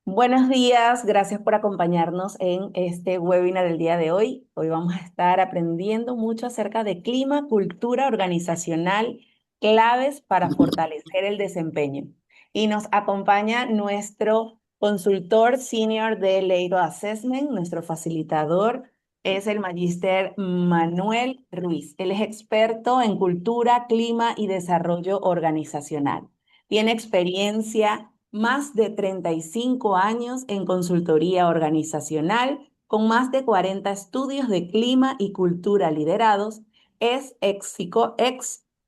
Buenos días, gracias por acompañarnos en este webinar del día de hoy. Hoy vamos a estar aprendiendo mucho acerca de clima, cultura organizacional, claves para fortalecer el desempeño. Y nos acompaña nuestro consultor senior de Leiro Assessment, nuestro facilitador es el magíster Manuel Ruiz. Él es experto en cultura, clima y desarrollo organizacional. Tiene experiencia más de 35 años en consultoría organizacional, con más de 40 estudios de clima y cultura liderados. Es ex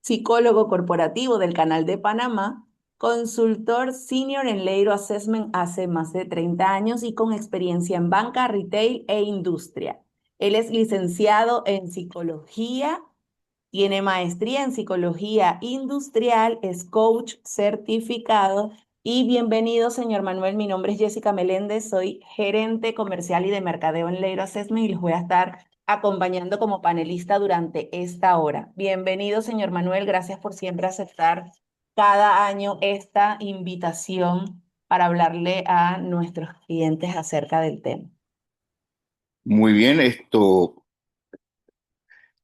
psicólogo corporativo del Canal de Panamá, consultor senior en Leiro Assessment hace más de 30 años y con experiencia en banca, retail e industria. Él es licenciado en psicología. Tiene maestría en psicología industrial, es coach certificado. Y bienvenido, señor Manuel. Mi nombre es Jessica Meléndez, soy gerente comercial y de mercadeo en Leiro Assessment y les voy a estar acompañando como panelista durante esta hora. Bienvenido, señor Manuel. Gracias por siempre aceptar cada año esta invitación para hablarle a nuestros clientes acerca del tema. Muy bien,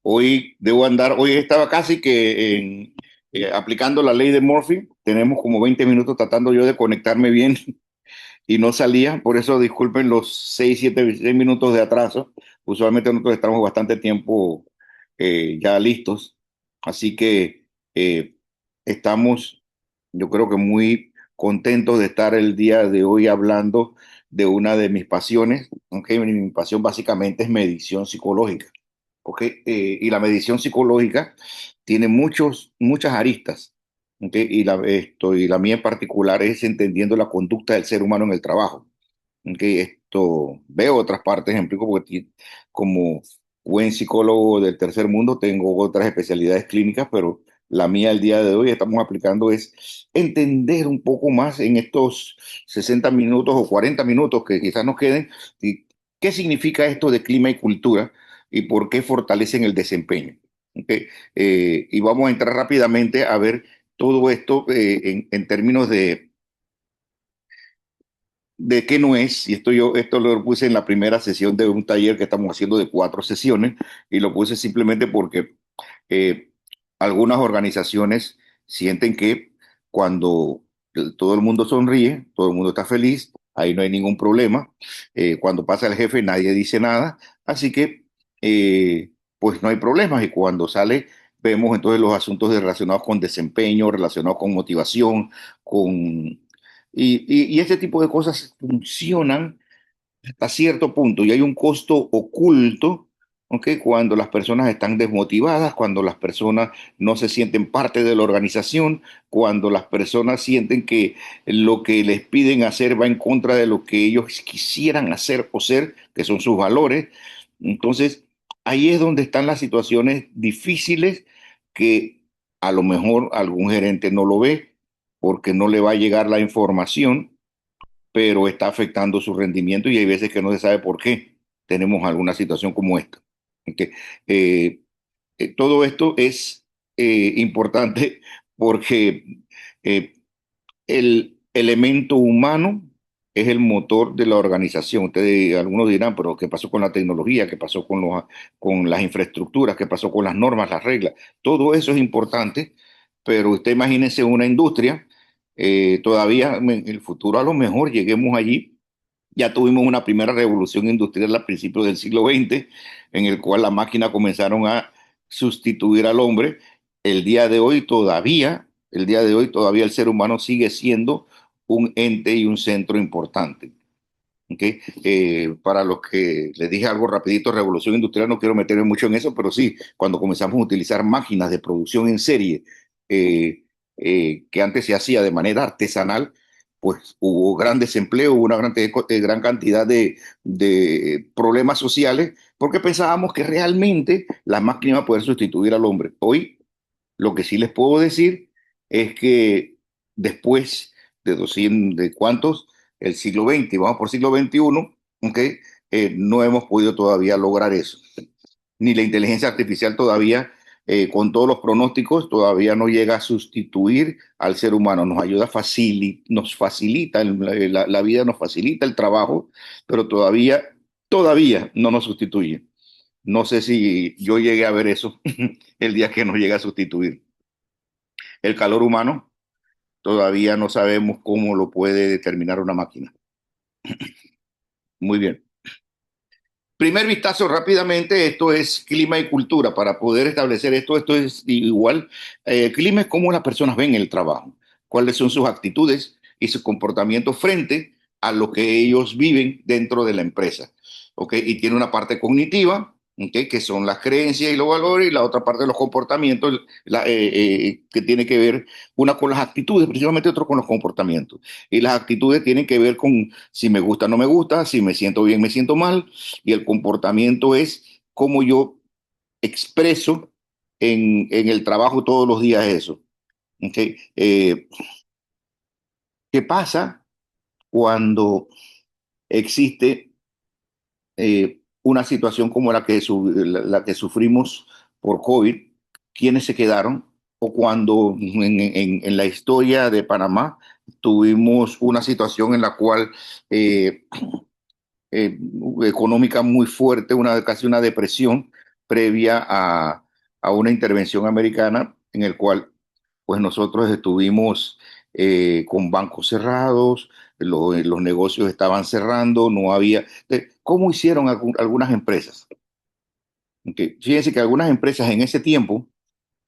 hoy estaba casi que aplicando la ley de Murphy. Tenemos como 20 minutos tratando yo de conectarme bien y no salía, por eso disculpen los 6 minutos de atraso. Usualmente nosotros estamos bastante tiempo ya listos, así que estamos, yo creo que muy contentos de estar el día de hoy hablando de una de mis pasiones, aunque mi pasión básicamente es medición psicológica. ¿Ok? Y la medición psicológica tiene muchas aristas. ¿Ok? Y la mía en particular es entendiendo la conducta del ser humano en el trabajo. ¿Ok? Veo otras partes, ejemplo, porque como buen psicólogo del tercer mundo tengo otras especialidades clínicas, pero la mía el día de hoy estamos aplicando es entender un poco más en estos 60 minutos o 40 minutos que quizás nos queden, y qué significa esto de clima y cultura y por qué fortalecen el desempeño. ¿Ok? Y vamos a entrar rápidamente a ver todo esto en términos de qué no es, y esto lo puse en la primera sesión de un taller que estamos haciendo de 4 sesiones, y lo puse simplemente porque eh, algunas organizaciones sienten que cuando todo el mundo sonríe, todo el mundo está feliz, ahí no hay ningún problema. Cuando pasa el jefe, nadie dice nada, así que pues no hay problemas. Y cuando sale, vemos entonces los asuntos relacionados con desempeño, relacionados con motivación, con... y este tipo de cosas funcionan hasta cierto punto y hay un costo oculto, ¿ok? Cuando las personas están desmotivadas, cuando las personas no se sienten parte de la organización, cuando las personas sienten que lo que les piden hacer va en contra de lo que ellos quisieran hacer o ser, que son sus valores. Entonces, ahí es donde están las situaciones difíciles que a lo mejor algún gerente no lo ve porque no le va a llegar la información, pero está afectando su rendimiento y hay veces que no se sabe por qué tenemos alguna situación como esta. Que, eh, todo esto es importante porque eh, el elemento humano es el motor de la organización. Ustedes, algunos dirán, pero ¿qué pasó con la tecnología? ¿Qué pasó con las infraestructuras? ¿Qué pasó con las normas, las reglas? Todo eso es importante, pero usted imagínese una industria, todavía en el futuro a lo mejor lleguemos allí. Ya tuvimos una primera revolución industrial a principios del siglo XX, en el cual las máquinas comenzaron a sustituir al hombre. El día de hoy todavía el ser humano sigue siendo un ente y un centro importante. ¿Ok? Para los que les dije algo rapidito, revolución industrial, no quiero meterme mucho en eso, pero sí, cuando comenzamos a utilizar máquinas de producción en serie, eh, que antes se hacía de manera artesanal, pues hubo gran desempleo, hubo una gran cantidad de problemas sociales, porque pensábamos que realmente las máquinas iban a poder sustituir al hombre. Hoy, lo que sí les puedo decir es que después de 200, ¿de cuántos? El siglo XX, vamos por siglo XXI, ¿ok? No hemos podido todavía lograr eso. Ni la inteligencia artificial todavía con todos los pronósticos, todavía no llega a sustituir al ser humano. Nos ayuda, nos facilita la vida, nos facilita el trabajo, pero todavía no nos sustituye. No sé si yo llegué a ver eso el día que nos llega a sustituir. El calor humano todavía no sabemos cómo lo puede determinar una máquina. Muy bien. Primer vistazo rápidamente, esto es clima y cultura. Para poder establecer esto es igual. Clima es cómo las personas ven el trabajo, cuáles son sus actitudes y su comportamiento frente a lo que ellos viven dentro de la empresa. ¿Ok? Y tiene una parte cognitiva, ¿ok? Que son las creencias y los valores, y la otra parte de los comportamientos, que tiene que ver una con las actitudes, principalmente otro con los comportamientos. Y las actitudes tienen que ver con si me gusta o no me gusta, si me siento bien, me siento mal, y el comportamiento es cómo yo expreso en el trabajo todos los días eso. ¿Okay? ¿Qué pasa cuando existe una situación como la que sufrimos por COVID? ¿Quiénes se quedaron? O cuando en la historia de Panamá tuvimos una situación en la cual eh, eh, económica muy fuerte, casi una depresión previa a una intervención americana en el cual pues nosotros estuvimos con bancos cerrados, los negocios estaban cerrando, no había... ¿Cómo hicieron algunas empresas? Okay. Fíjense que algunas empresas en ese tiempo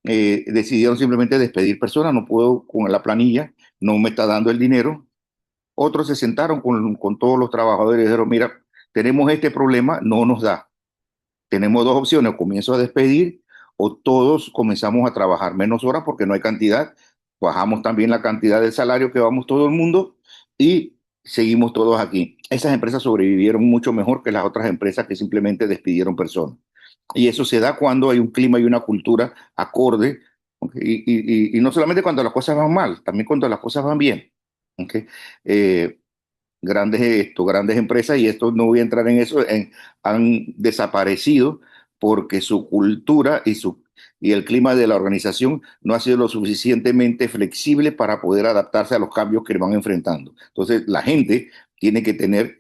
decidieron simplemente despedir personas, no puedo con la planilla, no me está dando el dinero. Otros se sentaron con todos los trabajadores y dijeron, mira, tenemos este problema, no nos da. Tenemos dos opciones, o comienzo a despedir o todos comenzamos a trabajar menos horas porque no hay cantidad. Bajamos también la cantidad de salario que vamos todo el mundo y seguimos todos aquí. Esas empresas sobrevivieron mucho mejor que las otras empresas que simplemente despidieron personas. Y eso se da cuando hay un clima y una cultura acorde, ¿ok? Y no solamente cuando las cosas van mal, también cuando las cosas van bien. ¿Ok? Eh, grandes empresas, y esto no voy a entrar en eso, han desaparecido porque su cultura y el clima de la organización no ha sido lo suficientemente flexible para poder adaptarse a los cambios que van enfrentando. Entonces, la gente tiene que tener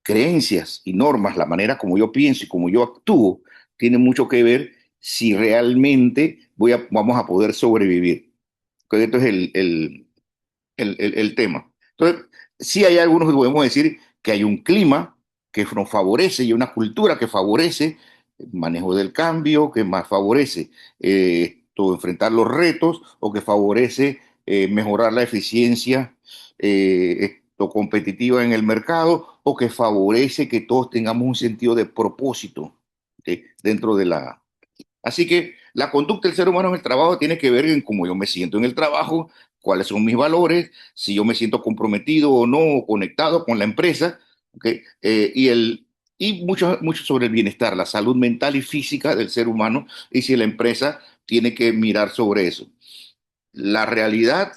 creencias y normas, la manera como yo pienso y como yo actúo, tiene mucho que ver si realmente vamos a poder sobrevivir. Entonces, esto es el tema. Entonces, sí hay algunos que podemos decir que hay un clima que nos favorece y una cultura que favorece el manejo del cambio, que más favorece enfrentar los retos o que favorece mejorar la eficiencia competitiva en el mercado o que favorece que todos tengamos un sentido de propósito dentro de la, así que la conducta del ser humano en el trabajo tiene que ver en cómo yo me siento en el trabajo, cuáles son mis valores, si yo me siento comprometido o no, o conectado con la empresa, ¿ok? Y mucho sobre el bienestar, la salud mental y física del ser humano, y si la empresa tiene que mirar sobre eso. La realidad,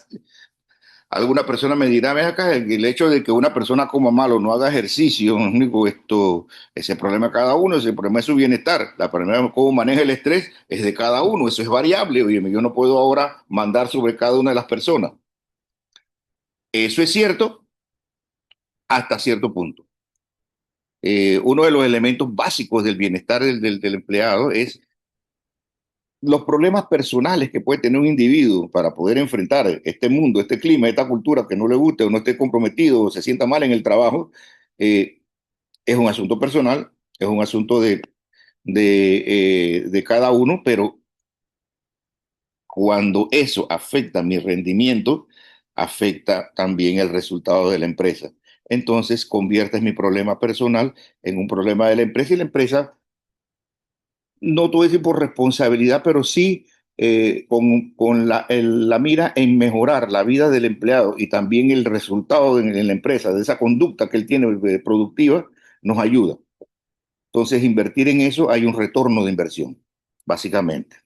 alguna persona me dirá, ven acá, el hecho de que una persona coma mal o no haga ejercicio, digo, ese problema de cada uno, ese problema es su bienestar. La problema de cómo maneja el estrés es de cada uno, eso es variable. Oye, yo no puedo ahora mandar sobre cada una de las personas. Eso es cierto hasta cierto punto. Uno de los elementos básicos del bienestar del empleado es los problemas personales que puede tener un individuo para poder enfrentar este mundo, este clima, esta cultura que no le guste o no esté comprometido o se sienta mal en el trabajo. eh, es un asunto personal, es un asunto de cada uno, pero cuando eso afecta mi rendimiento, afecta también el resultado de la empresa. Entonces conviertes mi problema personal en un problema de la empresa, y la empresa, no te voy a decir por responsabilidad, pero sí con la mira en mejorar la vida del empleado y también el resultado en la empresa, de esa conducta que él tiene productiva, nos ayuda. Entonces, invertir en eso, hay un retorno de inversión, básicamente.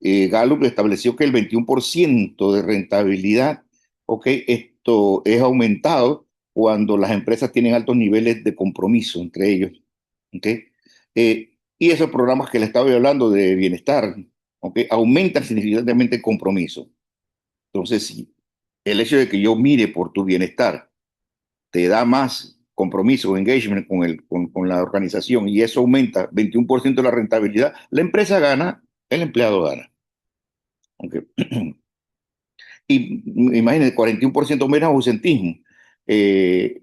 Gallup estableció que el 21% de rentabilidad, ok, esto es aumentado cuando las empresas tienen altos niveles de compromiso entre ellos, ok. Y esos programas que le estaba hablando de bienestar, ¿ok? Aumentan significativamente el compromiso. Entonces, si el hecho de que yo mire por tu bienestar te da más compromiso o engagement con la organización y eso aumenta 21% de la rentabilidad, la empresa gana, el empleado gana. ¿Ok? Y imagínense, 41% menos ausentismo. Eh,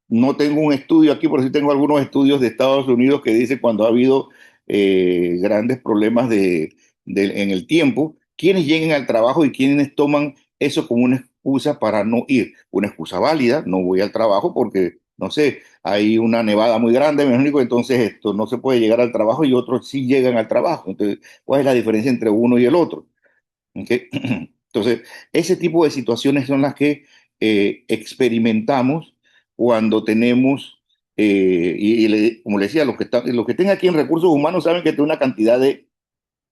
no tengo un estudio aquí, pero sí tengo algunos estudios de Estados Unidos que dicen cuando ha habido grandes problemas en el tiempo, quienes lleguen al trabajo y quienes toman eso como una excusa para no ir. Una excusa válida, no voy al trabajo porque, no sé, hay una nevada muy grande en México, entonces esto no se puede llegar al trabajo y otros sí llegan al trabajo. Entonces, ¿cuál es la diferencia entre uno y el otro? ¿Okay? Entonces, ese tipo de situaciones son las que experimentamos cuando tenemos, como le decía, los que estén aquí en recursos humanos saben que tiene una cantidad de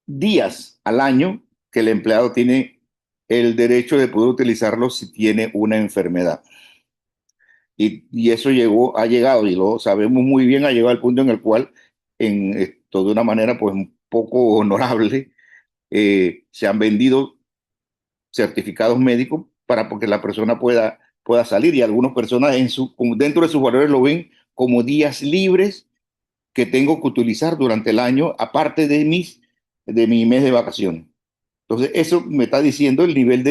días al año que el empleado tiene el derecho de poder utilizarlo si tiene una enfermedad. Y eso ha llegado, y lo sabemos muy bien, ha llegado al punto en el cual, en esto de una manera pues un poco honorable, se han vendido certificados médicos para porque la persona pueda salir y algunas personas dentro de sus valores lo ven como días libres que tengo que utilizar durante el año aparte de mi mes de vacaciones. Entonces, eso me está diciendo el nivel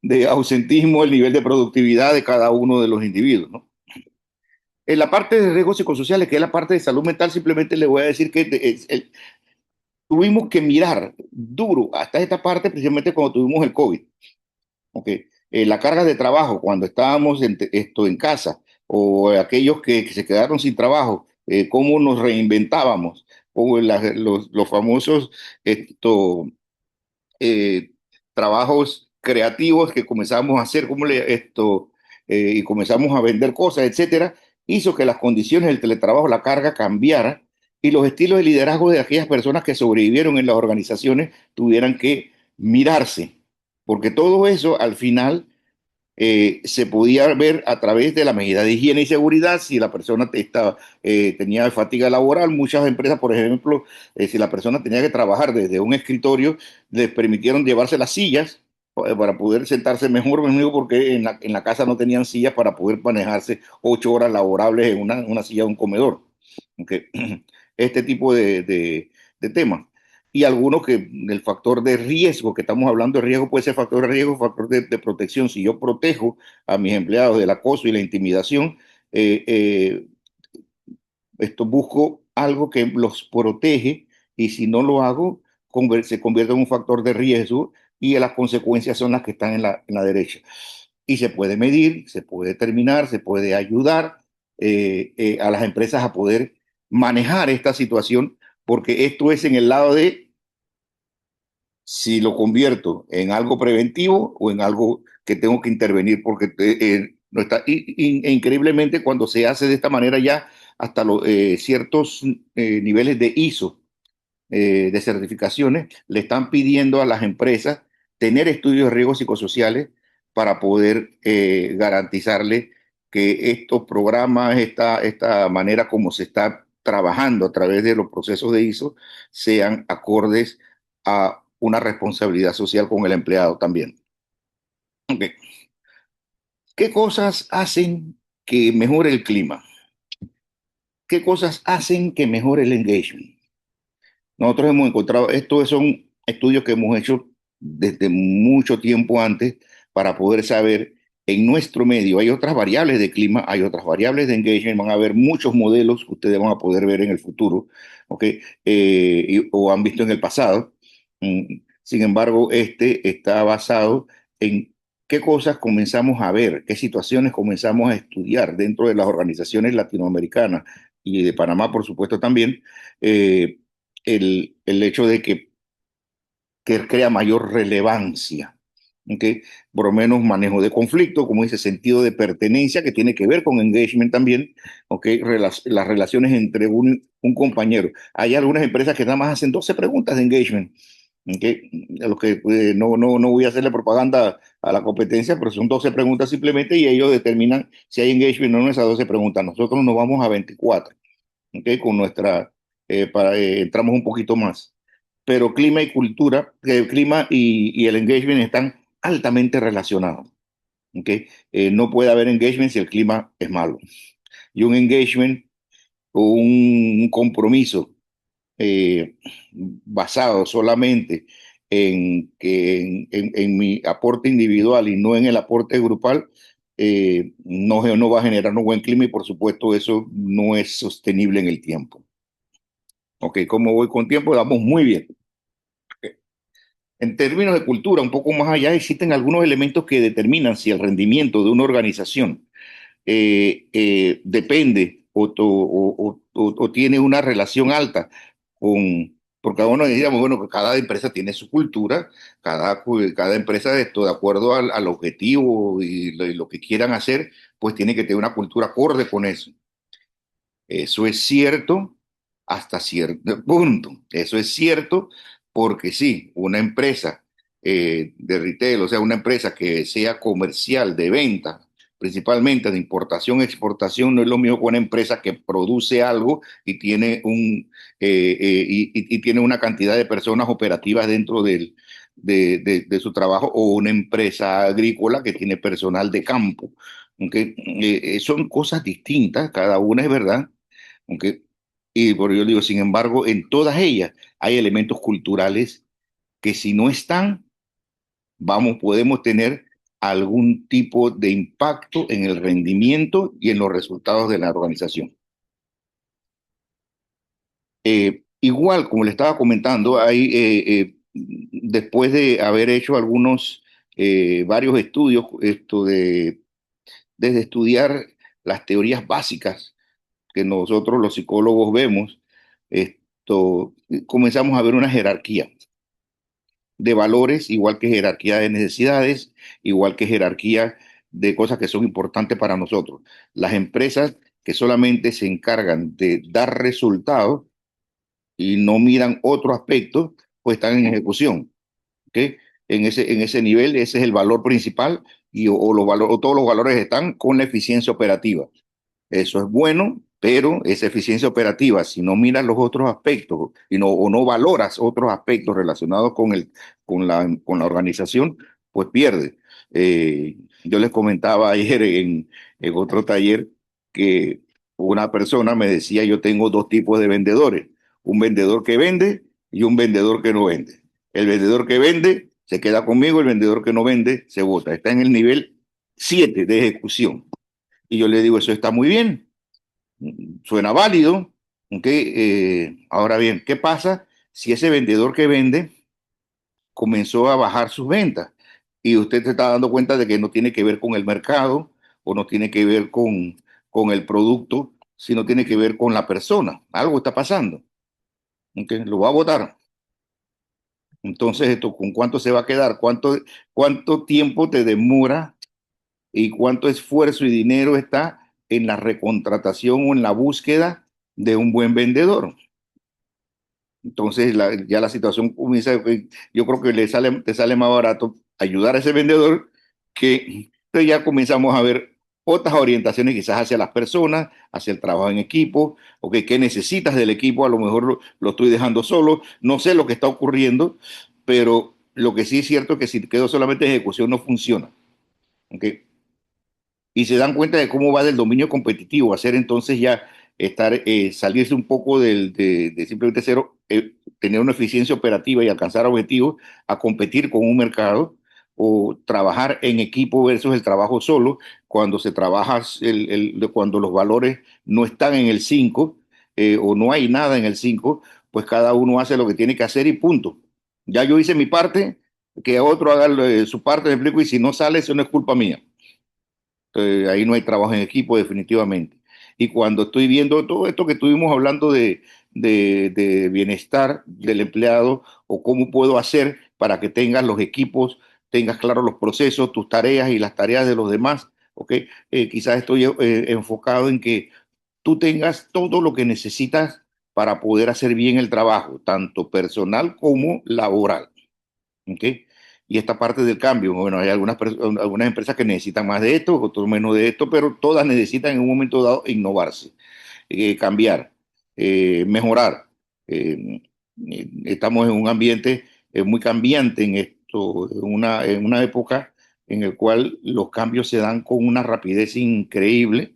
de ausentismo, el nivel de productividad de cada uno de los individuos, ¿no? En la parte de riesgos psicosociales, que es la parte de salud mental, simplemente le voy a decir que tuvimos que mirar duro hasta esta parte, precisamente cuando tuvimos el COVID. Okay. La carga de trabajo cuando estábamos en casa o aquellos que se quedaron sin trabajo, cómo nos reinventábamos, o los famosos esto, eh, trabajos creativos que comenzamos a hacer, y comenzamos a vender cosas, etcétera, hizo que las condiciones del teletrabajo, la carga cambiara y los estilos de liderazgo de aquellas personas que sobrevivieron en las organizaciones tuvieran que mirarse, porque todo eso al final se podía ver a través de la medida de higiene y seguridad si la persona tenía fatiga laboral. Muchas empresas, por ejemplo, si la persona tenía que trabajar desde un escritorio, les permitieron llevarse las sillas para poder sentarse mejor, porque en la casa no tenían sillas para poder manejarse 8 horas laborables en una silla de un comedor. Okay. Este tipo de temas y algunos que el factor de riesgo, que estamos hablando de riesgo, puede ser factor de riesgo, factor de protección. Si yo protejo a mis empleados del acoso y la intimidación, eh, eh, esto busco algo que los protege y si no lo hago, se convierte en un factor de riesgo y las consecuencias son las que están en la derecha. Y se puede medir, se puede determinar, se puede ayudar a las empresas a poder manejar esta situación, porque esto es en el lado de si lo convierto en algo preventivo o en algo que tengo que intervenir, porque no está, increíblemente cuando se hace de esta manera ya hasta ciertos niveles de ISO, de certificaciones, le están pidiendo a las empresas tener estudios de riesgos psicosociales para poder garantizarle que estos programas, esta manera como se está trabajando a través de los procesos de ISO, sean acordes a una responsabilidad social con el empleado también. Okay. ¿Qué cosas hacen que mejore el clima? ¿Qué cosas hacen que mejore el engagement? Nosotros hemos encontrado, estos son estudios que hemos hecho desde mucho tiempo antes para poder saber en nuestro medio, hay otras variables de clima, hay otras variables de engagement, van a haber muchos modelos que ustedes van a poder ver en el futuro, ¿ok? O han visto en el pasado. Sin embargo, este está basado en qué cosas comenzamos a ver, qué situaciones comenzamos a estudiar dentro de las organizaciones latinoamericanas y de Panamá, por supuesto, también. El hecho de que crea mayor relevancia. ¿Okay? Por lo menos manejo de conflicto, como dice, sentido de pertenencia, que tiene que ver con engagement también, ¿okay? Las relaciones entre un compañero. Hay algunas empresas que nada más hacen 12 preguntas de engagement. ¿Okay? A los que no voy a hacerle propaganda a la competencia, pero son 12 preguntas simplemente y ellos determinan si hay engagement o no en esas 12 preguntas. Nosotros nos vamos a 24, ¿okay? Con nuestra entramos un poquito más. Pero clima y cultura, clima y el engagement están altamente relacionados. ¿Ok? No puede haber engagement si el clima es malo. Y un engagement o un compromiso eh, basado solamente en mi aporte individual y no en el aporte grupal, no va a generar un buen clima y por supuesto eso no es sostenible en el tiempo. Ok, ¿cómo voy con tiempo? Vamos muy bien. En términos de cultura, un poco más allá, existen algunos elementos que determinan si el rendimiento de una organización depende o tiene una relación alta porque cada uno decíamos, bueno, que cada empresa tiene su cultura, cada empresa, esto, de acuerdo al objetivo y lo que quieran hacer, pues tiene que tener una cultura acorde con eso. Eso es cierto hasta cierto punto. Eso es cierto porque sí, una empresa de retail, o sea, una empresa que sea comercial, de venta, principalmente de importación, exportación, no es lo mismo que una empresa que produce algo y tiene y tiene una cantidad de personas operativas dentro de su trabajo, o una empresa agrícola que tiene personal de campo. Aunque son cosas distintas, cada una es verdad. Aunque, y por yo digo, sin embargo, en todas ellas hay elementos culturales que si no están, podemos tener algún tipo de impacto en el rendimiento y en los resultados de la organización. Igual, como le estaba comentando, después de haber hecho varios estudios, desde estudiar las teorías básicas que nosotros los psicólogos vemos, comenzamos a ver una jerarquía de valores, igual que jerarquía de necesidades, igual que jerarquía de cosas que son importantes para nosotros. Las empresas que solamente se encargan de dar resultados y no miran otro aspecto, pues están en ejecución. ¿Ok? En ese nivel, ese es el valor principal o todos los valores están con la eficiencia operativa. Eso es bueno, pero esa eficiencia operativa, si no miras los otros aspectos o no valoras otros aspectos relacionados con la organización, pues pierde. Yo les comentaba ayer en otro taller que una persona me decía, yo tengo dos tipos de vendedores, un vendedor que vende y un vendedor que no vende. El vendedor que vende se queda conmigo, el vendedor que no vende se bota. Está en el nivel 7 de ejecución. Y yo le digo, eso está muy bien, suena válido. ¿Ok? Ahora bien, ¿qué pasa si ese vendedor que vende comenzó a bajar sus ventas y usted se está dando cuenta de que no tiene que ver con el mercado o no tiene que ver con el producto, sino tiene que ver con la persona? Algo está pasando. ¿Ok? Lo va a votar. Entonces, ¿con cuánto se va a quedar? ¿Cuánto tiempo te demora y cuánto esfuerzo y dinero está en la recontratación o en la búsqueda de un buen vendedor? Entonces ya la situación comienza, yo creo que te sale más barato ayudar a ese vendedor que entonces ya comenzamos a ver otras orientaciones quizás hacia las personas, hacia el trabajo en equipo, o qué necesitas del equipo, a lo mejor lo estoy dejando solo, no sé lo que está ocurriendo, pero lo que sí es cierto es que si quedo solamente en ejecución no funciona. ¿Ok? Y se dan cuenta de cómo va del dominio competitivo, hacer entonces ya salirse un poco de simplemente tener una eficiencia operativa y alcanzar objetivos, a competir con un mercado o trabajar en equipo versus el trabajo solo, cuando se trabaja, cuando los valores no están en el 5 o no hay nada en el 5, pues cada uno hace lo que tiene que hacer y punto. Ya yo hice mi parte, que otro haga su parte, me explico, y si no sale, eso no es culpa mía. Ahí no hay trabajo en equipo definitivamente. Y cuando estoy viendo todo esto que estuvimos hablando de bienestar del empleado o cómo puedo hacer para que tengas los equipos, tengas claros los procesos, tus tareas y las tareas de los demás, ¿ok? Quizás estoy enfocado en que tú tengas todo lo que necesitas para poder hacer bien el trabajo, tanto personal como laboral. ¿Ok? Y esta parte del cambio, bueno, hay algunas empresas que necesitan más de esto, otras menos de esto, pero todas necesitan en un momento dado innovarse, cambiar, mejorar. Eh, Estamos en un ambiente muy cambiante en esto, en una época en el cual los cambios se dan con una rapidez increíble.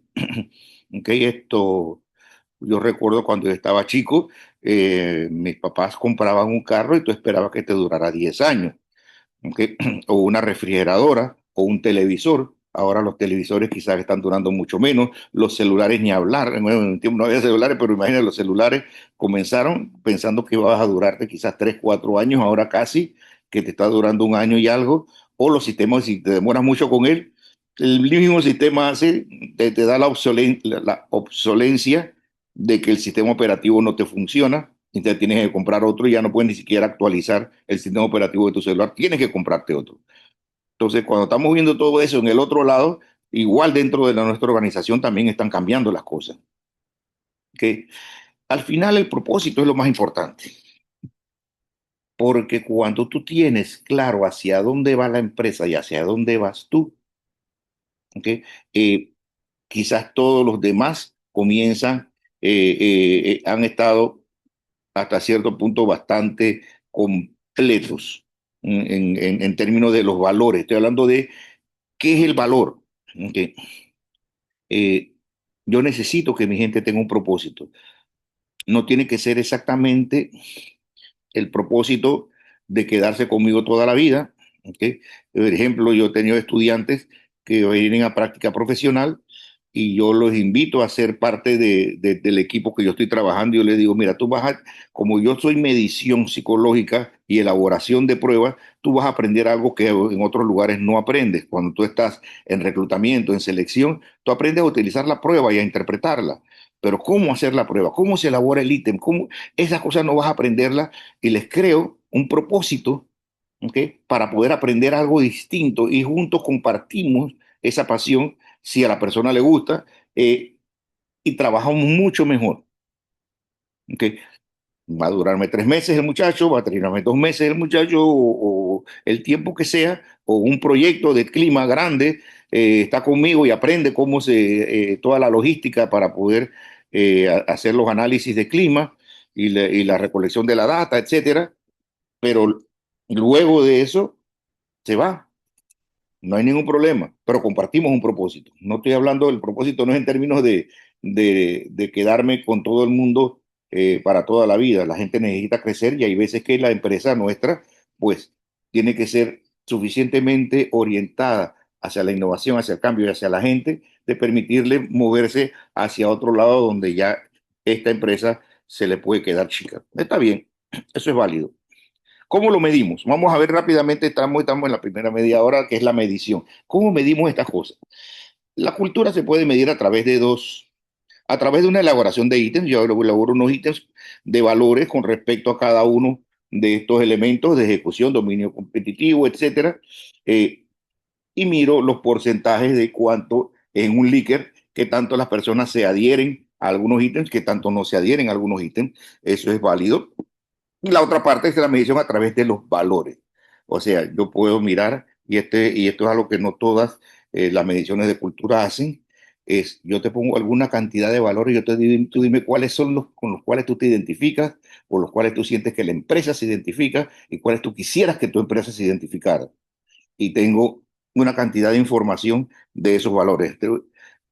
Okay, yo recuerdo cuando yo estaba chico, mis papás compraban un carro y tú esperabas que te durara 10 años. ¿Ok? O una refrigeradora o un televisor. Ahora los televisores quizás están durando mucho menos, los celulares ni hablar. Bueno, en un tiempo no había celulares, pero imagínate, los celulares comenzaron pensando que ibas a durarte quizás 3 4 años, ahora casi que te está durando un año y algo. O los sistemas, si te demoras mucho con él, el mismo sistema hace, te da la obsolencia de que el sistema operativo no te funciona, y te tienes que comprar otro y ya no puedes ni siquiera actualizar el sistema operativo de tu celular, tienes que comprarte otro. Entonces, cuando estamos viendo todo eso en el otro lado, igual dentro de nuestra organización también están cambiando las cosas. Que al final el propósito es lo más importante, porque cuando tú tienes claro hacia dónde va la empresa y hacia dónde vas tú, ¿okay? Quizás todos los demás comienzan, han estado hasta cierto punto bastante completos en términos de los valores. Estoy hablando de qué es el valor. Okay. Eh, yo necesito que mi gente tenga un propósito. No tiene que ser exactamente el propósito de quedarse conmigo toda la vida. ¿Okay? Por ejemplo, yo he tenido estudiantes que vienen a práctica profesional y yo los invito a ser parte del equipo que yo estoy trabajando. Yo les digo, mira, como yo soy medición psicológica y elaboración de pruebas, tú vas a aprender algo que en otros lugares no aprendes. Cuando tú estás en reclutamiento, en selección, tú aprendes a utilizar la prueba y a interpretarla. Pero cómo hacer la prueba, cómo se elabora el ítem, cómo esas cosas no vas a aprenderlas, y les creo un propósito, ¿okay? Para poder aprender algo distinto y juntos compartimos esa pasión si a la persona le gusta, y trabajamos mucho mejor. ¿Okay? Va a durarme 3 meses el muchacho, va a terminarme 2 meses el muchacho, o el tiempo que sea, o un proyecto de clima grande, está conmigo y aprende cómo toda la logística para poder hacer los análisis de clima y la recolección de la data, etcétera. Pero luego de eso se va. No hay ningún problema, pero compartimos un propósito. No estoy hablando del propósito, no es en términos de quedarme con todo el mundo para toda la vida. La gente necesita crecer y hay veces que la empresa nuestra, pues, tiene que ser suficientemente orientada hacia la innovación, hacia el cambio y hacia la gente, de permitirle moverse hacia otro lado donde ya esta empresa se le puede quedar chica. Está bien, eso es válido. ¿Cómo lo medimos? Vamos a ver rápidamente, estamos en la primera media hora, que es la medición. ¿Cómo medimos estas cosas? La cultura se puede medir a través de una elaboración de ítems. Yo elaboro unos ítems de valores con respecto a cada uno de estos elementos de ejecución, dominio competitivo, etcétera. Eh, y miro los porcentajes de cuánto en un líquido, que tanto las personas se adhieren a algunos ítems, que tanto no se adhieren a algunos ítems. Eso es válido. Y la otra parte es la medición a través de los valores. O sea, yo puedo mirar, y esto es algo que no todas las mediciones de cultura hacen, es yo te pongo alguna cantidad de valores y tú dime cuáles son los con los cuales tú te identificas, por los cuales tú sientes que la empresa se identifica y cuáles tú quisieras que tu empresa se identificara. Y tengo una cantidad de información de esos valores.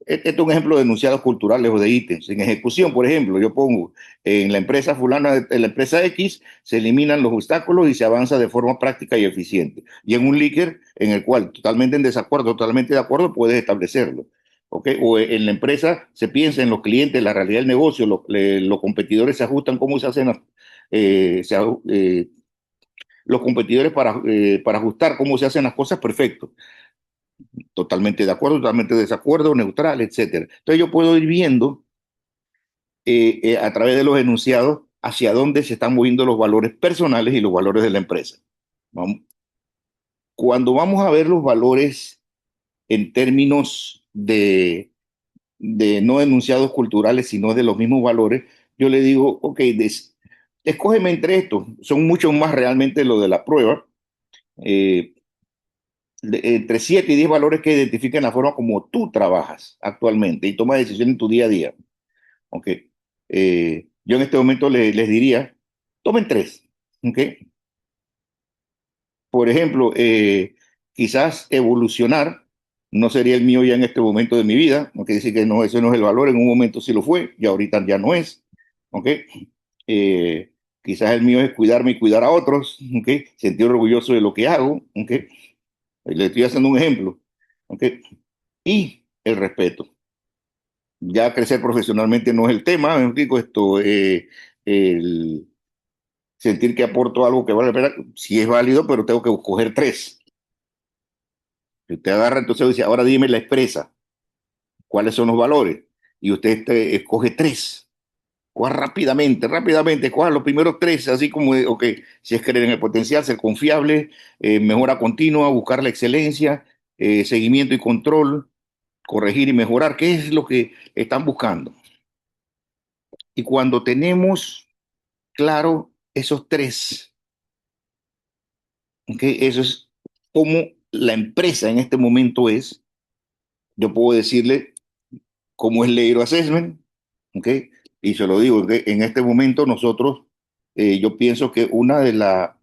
Este es un ejemplo de enunciados culturales o de ítems. En ejecución, por ejemplo, yo pongo en la empresa fulana, en la empresa X, se eliminan los obstáculos y se avanza de forma práctica y eficiente. Y en un líquido en el cual totalmente en desacuerdo, totalmente de acuerdo, puedes establecerlo. ¿Okay? O en la empresa se piensa en los clientes, la realidad del negocio, los competidores se ajustan, cómo se hacen los competidores para ajustar cómo se hacen las cosas, perfecto. Totalmente de acuerdo, totalmente de desacuerdo, neutral, etcétera. Entonces yo puedo ir viendo a través de los enunciados hacia dónde se están moviendo los valores personales y los valores de la empresa. Vamos. Cuando vamos a ver los valores en términos de no enunciados culturales, sino de los mismos valores, yo le digo, ok, escógeme entre estos. Son muchos más realmente lo de la prueba. Eh, Entre 7 y 10 valores que identifican la forma como tú trabajas actualmente y tomas decisiones en tu día a día. Okay. Yo en este momento les diría, tomen tres, ¿ok? Por ejemplo, quizás evolucionar no sería el mío ya en este momento de mi vida, no quiere decir que no, eso no es el valor, en un momento sí lo fue, y ahorita ya no es, ¿ok? Eh, Quizás el mío es cuidarme y cuidar a otros, ¿ok? Sentir orgulloso de lo que hago, ¿ok? Le estoy haciendo un ejemplo, ¿ok? Y el respeto. Ya crecer profesionalmente no es el tema, me explico esto, el sentir que aporto algo que vale la pena, sí es válido, pero tengo que escoger tres. Si usted agarra, entonces dice, ahora dime la expresa, cuáles son los valores, y usted escoge tres. Coja rápidamente, rápidamente, coja los primeros tres, así como, ok, si es creer en el potencial, ser confiable, mejora continua, buscar la excelencia, seguimiento y control, corregir y mejorar, ¿qué es lo que están buscando? Y cuando tenemos claro esos tres, ¿ok? Eso es como la empresa en este momento es, yo puedo decirle cómo es Leiro Assessment, ¿ok? Y se lo digo, ¿ok? En este momento nosotros, yo pienso que una de las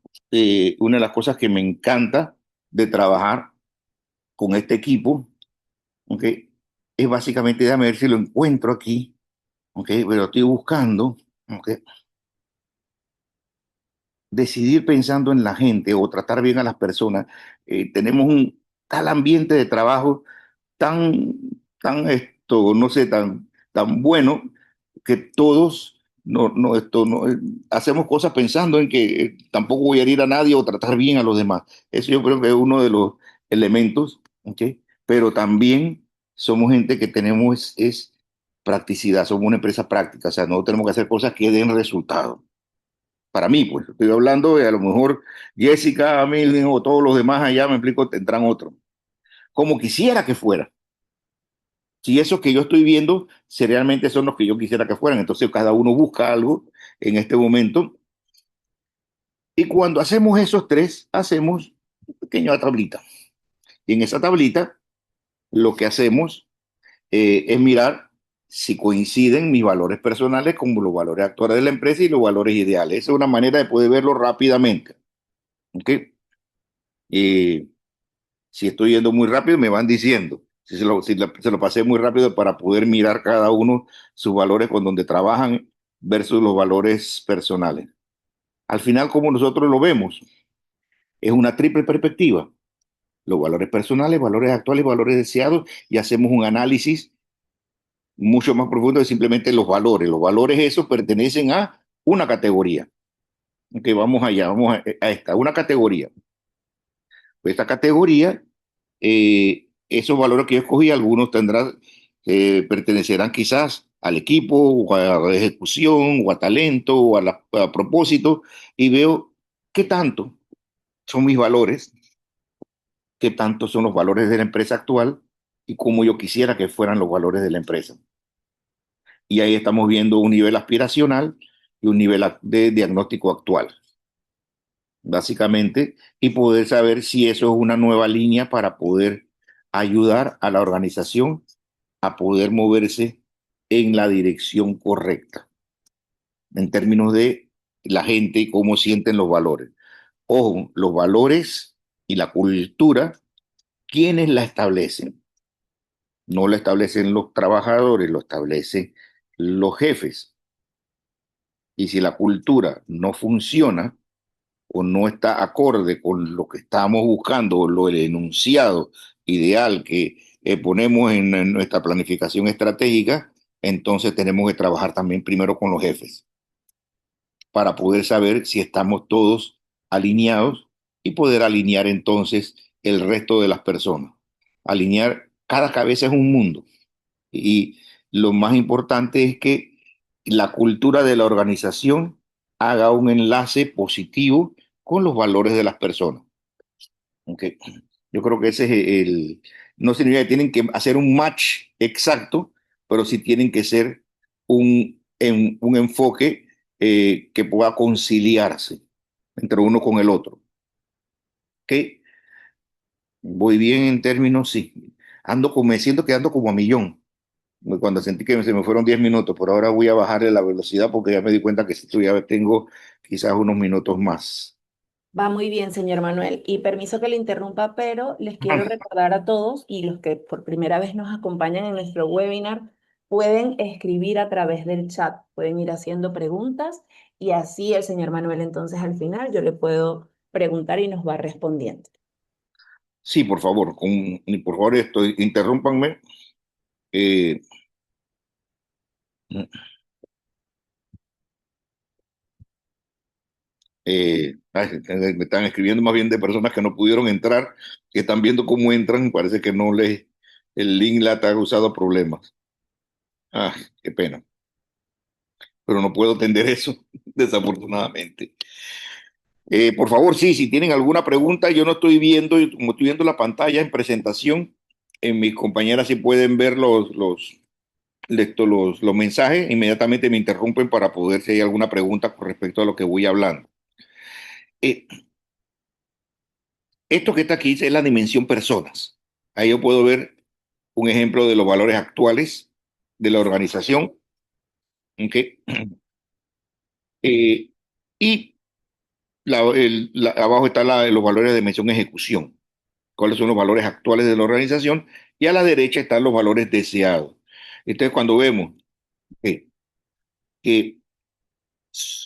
cosas que me encanta de trabajar con este equipo, ¿ok? Es básicamente, déjame ver si lo encuentro aquí, ¿ok? Pero estoy buscando, ¿ok? Decidir pensando en la gente o tratar bien a las personas. Tenemos un tal ambiente de trabajo tan, no sé, tan bueno que todos hacemos cosas pensando en que tampoco voy a herir a nadie o tratar bien a los demás. Eso yo creo que es uno de los elementos, ¿ok? Pero también somos gente que tenemos es practicidad, somos una empresa práctica, o sea, no tenemos que hacer cosas que den resultado. Para mí, pues, estoy hablando de a lo mejor Jessica, Milden o todos los demás allá, me explico, tendrán otro. Como quisiera que fuera. Si esos que yo estoy viendo si realmente son los que yo quisiera que fueran, entonces cada uno busca algo en este momento. Y cuando hacemos esos tres, hacemos una pequeña tablita. Y en esa tablita, lo que hacemos es mirar si coinciden mis valores personales con los valores actuales de la empresa y los valores ideales. Esa es una manera de poder verlo rápidamente. ¿Ok? Y si estoy yendo muy rápido, me van diciendo. Se lo pasé muy rápido para poder mirar cada uno sus valores con donde trabajan versus los valores personales. Al final, como nosotros lo vemos, es una triple perspectiva. Los valores personales, valores actuales, valores deseados, y hacemos un análisis mucho más profundo de simplemente los valores. Los valores esos pertenecen a una categoría. Ok, vamos allá, vamos a esta, una categoría. Esta categoría, esos valores que yo escogí, algunos tendrán, pertenecerán quizás al equipo, o a la ejecución, o a talento, o a propósito, y veo qué tanto son mis valores, qué tanto son los valores de la empresa actual y cómo yo quisiera que fueran los valores de la empresa. Y ahí estamos viendo un nivel aspiracional y un nivel de diagnóstico actual, básicamente, y poder saber si eso es una nueva línea para poder ayudar a la organización a poder moverse en la dirección correcta, en términos de la gente y cómo sienten los valores. Ojo, los valores y la cultura, ¿quiénes la establecen? No la establecen los trabajadores, lo establecen los jefes. Y si la cultura no funciona, o no está acorde con lo que estamos buscando, el enunciado ideal que ponemos en nuestra planificación estratégica, entonces tenemos que trabajar también primero con los jefes para poder saber si estamos todos alineados y poder alinear entonces el resto de las personas. Alinear, cada cabeza es un mundo y lo más importante es que la cultura de la organización haga un enlace positivo con los valores de las personas. ¿Okay? Yo creo que ese es no significa que tienen que hacer un match exacto, pero sí tienen que ser un enfoque que pueda conciliarse entre uno con el otro. ¿Okay? Voy bien en términos, sí. Me siento que ando como a millón. cuando sentí que se me fueron 10 minutos, por ahora voy a bajarle la velocidad porque ya me di cuenta que si todavía tengo quizás unos minutos más. Va muy bien, señor Manuel. Y permiso que le interrumpa, pero les quiero recordar a todos y los que por primera vez nos acompañan en nuestro webinar, pueden escribir a través del chat, pueden ir haciendo preguntas y así el señor Manuel entonces al final yo le puedo preguntar y nos va respondiendo. Sí, por favor, por favor, interrúmpanme. Eh, me están escribiendo más bien de personas que no pudieron entrar, que están viendo cómo entran, parece que no les, el link la ha causado problemas. Ah, qué pena, pero no puedo atender eso, desafortunadamente. Por favor, sí, si tienen alguna pregunta, yo no estoy viendo, y como estoy viendo la pantalla en presentación, mis compañeras sí pueden ver los mensajes, inmediatamente me interrumpen para poder si hay alguna pregunta con respecto a lo que voy hablando. Eh, Esto que está aquí es la dimensión personas. Ahí yo puedo ver un ejemplo de los valores actuales de la organización, ¿ok? Eh, y abajo están los valores de dimensión ejecución, cuáles son los valores actuales de la organización, y a la derecha están los valores deseados. Entonces, cuando vemos que, que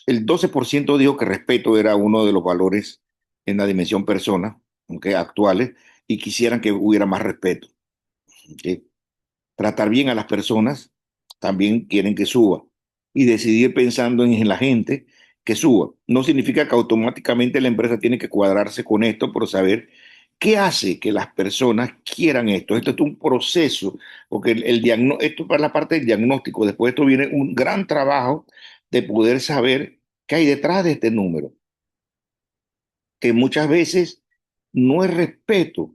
el 12% dijo que respeto era uno de los valores en la dimensión persona, ¿ok? Actuales, y quisieran que hubiera más respeto. ¿Ok? Tratar bien a las personas, también quieren que suba. Y decidir pensando en la gente que suba. No significa que automáticamente la empresa tiene que cuadrarse con esto, pero saber qué hace que las personas quieran esto. Esto es un proceso, porque esto para la parte del diagnóstico. Después de esto viene un gran trabajo de poder saber qué hay detrás de este número, que muchas veces no es respeto,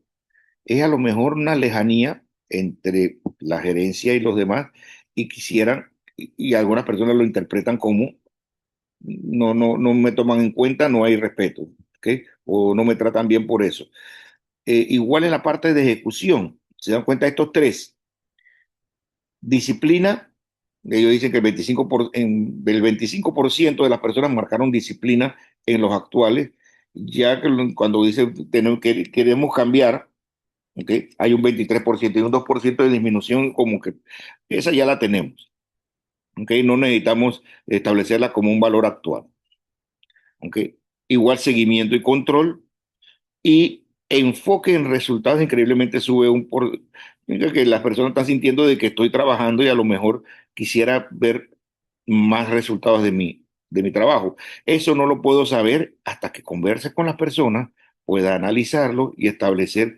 es a lo mejor una lejanía entre la gerencia y los demás y quisieran, y algunas personas lo interpretan como no me toman en cuenta, no hay respeto, ¿ok? O no me tratan bien por eso. Igual en la parte de ejecución, se dan cuenta estos tres, disciplina, ellos dicen que el 25% de las personas marcaron disciplina en los actuales, ya que cuando dicen queremos cambiar, ¿okay? Hay un 23% y un 2% de disminución, como que esa ya la tenemos. ¿Okay? No necesitamos establecerla como un valor actual. ¿Okay? Igual seguimiento y control y enfoque en resultados increíblemente sube que las personas están sintiendo de que estoy trabajando y a lo mejor quisiera ver más resultados de mi trabajo. Eso no lo puedo saber hasta que converse con las personas, pueda analizarlo y establecer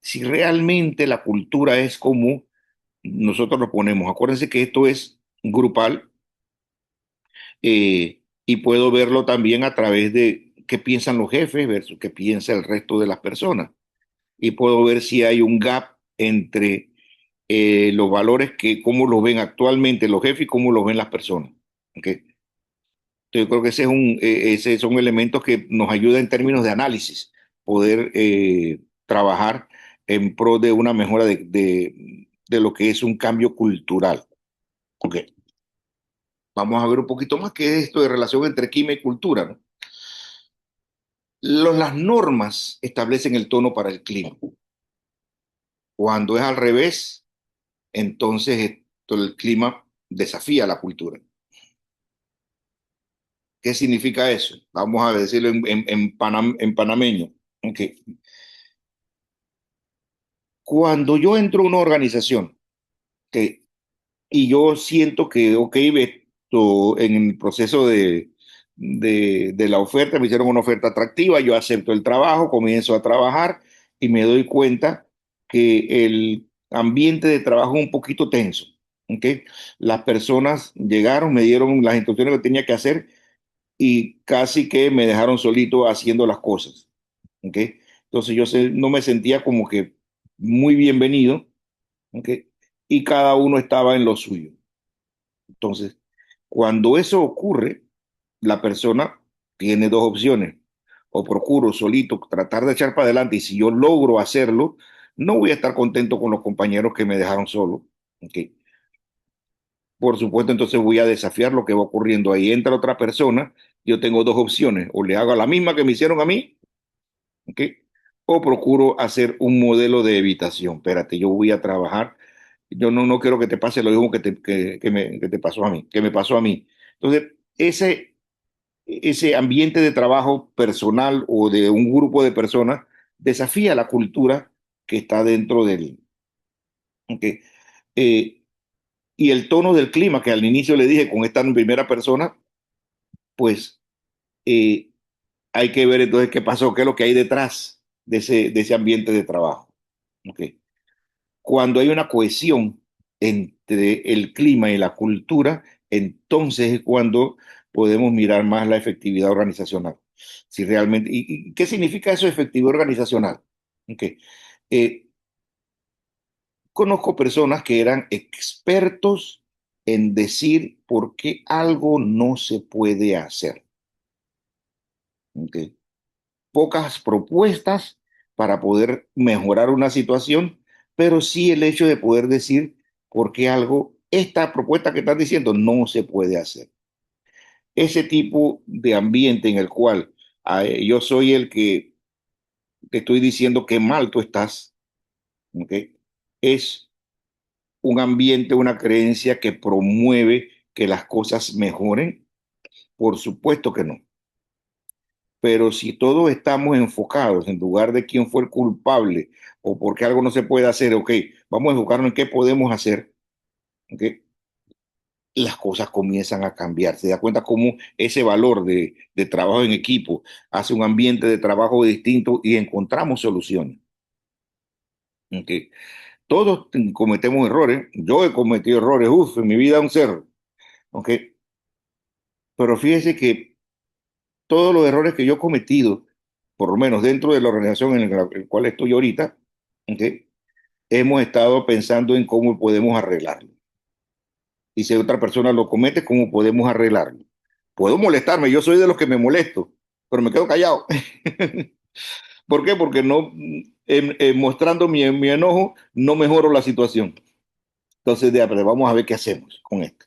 si realmente la cultura es como nosotros lo ponemos. Acuérdense que esto es grupal, y puedo verlo también a través de qué piensan los jefes versus qué piensa el resto de las personas. Y puedo ver si hay un gap entre los valores cómo los ven actualmente los jefes y cómo los ven las personas. ¿Ok? Entonces, yo creo que ese son elementos que nos ayudan en términos de análisis, poder trabajar en pro de una mejora de lo que es un cambio cultural. Ok, vamos a ver un poquito más qué es esto de relación entre clima y cultura, ¿no? Las normas establecen el tono para el clima. Cuando es al revés, entonces el clima desafía la cultura. ¿Qué significa eso? Vamos a decirlo en panameño. Okay. Cuando yo entro a una organización que y yo siento que, ok, en el proceso de la oferta, me hicieron una oferta atractiva, yo acepto el trabajo, comienzo a trabajar y me doy cuenta que el ambiente de trabajo es un poquito tenso. ¿Ok? Las personas llegaron, me dieron las instrucciones que tenía que hacer y casi que me dejaron solito haciendo las cosas. ¿Ok? Entonces no me sentía como que muy bienvenido. ¿Ok? Y cada uno estaba en lo suyo. Entonces, cuando eso ocurre, la persona tiene dos opciones. O procuro solito tratar de echar para adelante y si yo logro hacerlo, no voy a estar contento con los compañeros que me dejaron solo. ¿Ok? por supuesto, entonces voy a desafiar lo que va ocurriendo. Ahí entra otra persona, yo tengo dos opciones, o le hago la misma que me hicieron a mí, ¿ok? O procuro hacer un modelo de evitación. Espérate, yo voy a trabajar, yo no quiero que te pase lo mismo que te pasó a mí, que me pasó a mí. Entonces, ese ambiente de trabajo personal o de un grupo de personas desafía la cultura que está dentro del... ¿Ok? Eh, y el tono del clima que al inicio le dije con esta en primera persona, pues eh, hay que ver entonces qué pasó, qué es lo que hay detrás de ese ambiente de trabajo. ¿Okay? Cuando hay una cohesión entre el clima y la cultura, entonces es cuando podemos mirar más la efectividad organizacional. Si realmente, ¿y qué significa eso, efectividad organizacional? Okay. Eh, Conozco personas que eran expertos en decir por qué algo no se puede hacer. ¿Ok? Pocas propuestas para poder mejorar una situación, pero sí el hecho de poder decir por qué algo, esta propuesta que estás diciendo no se puede hacer. Ese tipo de ambiente en el cual yo soy el que te estoy diciendo que mal tú estás, ¿ok? Es un ambiente, una creencia que promueve que las cosas mejoren. Por supuesto que no. Pero si todos estamos enfocados en lugar de quién fue el culpable o por qué algo no se puede hacer, ok, vamos a enfocarnos en qué podemos hacer, ok, las cosas comienzan a cambiar. Se da cuenta cómo ese valor de trabajo en equipo hace un ambiente de trabajo distinto y encontramos soluciones. Ok. Todos cometemos errores. Yo he cometido errores, uff, en mi vida un cerro. Ok. Pero fíjese que todos los errores que yo he cometido, por lo menos dentro de la organización en la cual estoy ahorita, ¿ok? Hemos estado pensando en cómo podemos arreglarlo. Y si otra persona lo comete, ¿cómo podemos arreglarlo? Puedo molestarme, yo soy de los que me molesto, pero me quedo callado. ¿Por qué? Porque no, mostrando mi enojo, no mejoro la situación. Entonces, vamos a ver qué hacemos con esto.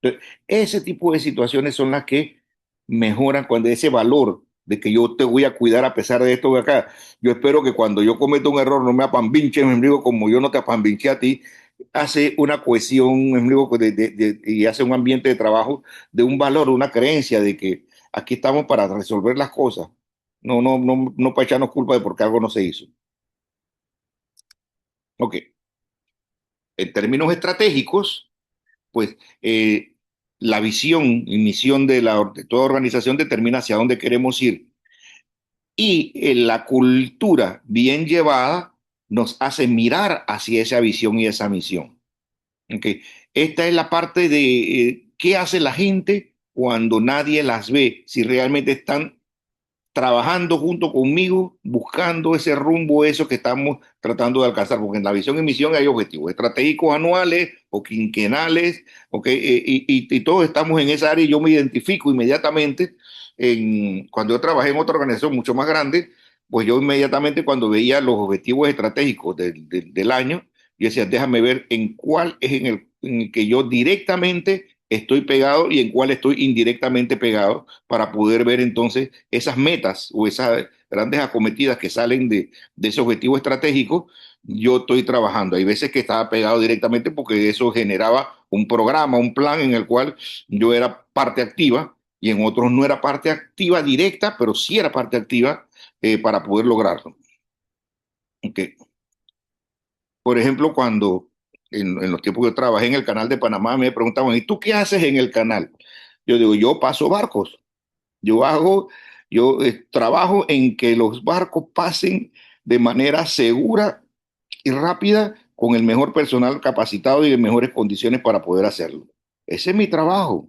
Entonces, ese tipo de situaciones son las que mejoran cuando ese valor de que yo te voy a cuidar a pesar de esto de acá. Yo espero que cuando yo cometa un error no me apambinche, me digo, como yo no te apambinché a ti, hace una cohesión, me digo, y hace un ambiente de trabajo de un valor, una creencia de que aquí estamos para resolver las cosas. No para echarnos culpa de por qué algo no se hizo. Ok. En términos estratégicos, pues la visión y misión de toda organización determina hacia dónde queremos ir. Y la cultura bien llevada nos hace mirar hacia esa visión y esa misión. ¿Okay? Esta es la parte de qué hace la gente cuando nadie las ve, si realmente están trabajando junto conmigo, buscando ese rumbo, eso que estamos tratando de alcanzar, porque en la visión y misión hay objetivos estratégicos anuales o quinquenales, ¿okay? Y todos estamos en esa área y yo me identifico inmediatamente. Cuando yo trabajé en otra organización mucho más grande, pues yo inmediatamente cuando veía los objetivos estratégicos del año, yo decía, déjame ver en cuál es en el que yo directamente estoy pegado y en cuál estoy indirectamente pegado para poder ver entonces esas metas o esas grandes acometidas que salen de ese objetivo estratégico. Yo estoy trabajando. Hay veces que estaba pegado directamente porque eso generaba un programa, un plan en el cual yo era parte activa y en otros no era parte activa directa, pero sí era parte activa para poder lograrlo. Okay. Por ejemplo, cuando en los tiempos que yo trabajé en el canal de Panamá, me preguntaban, ¿y tú qué haces en el canal? Yo digo, yo paso barcos. Yo hago, yo trabajo en que los barcos pasen de manera segura y rápida con el mejor personal capacitado y en mejores condiciones para poder hacerlo. Ese es mi trabajo.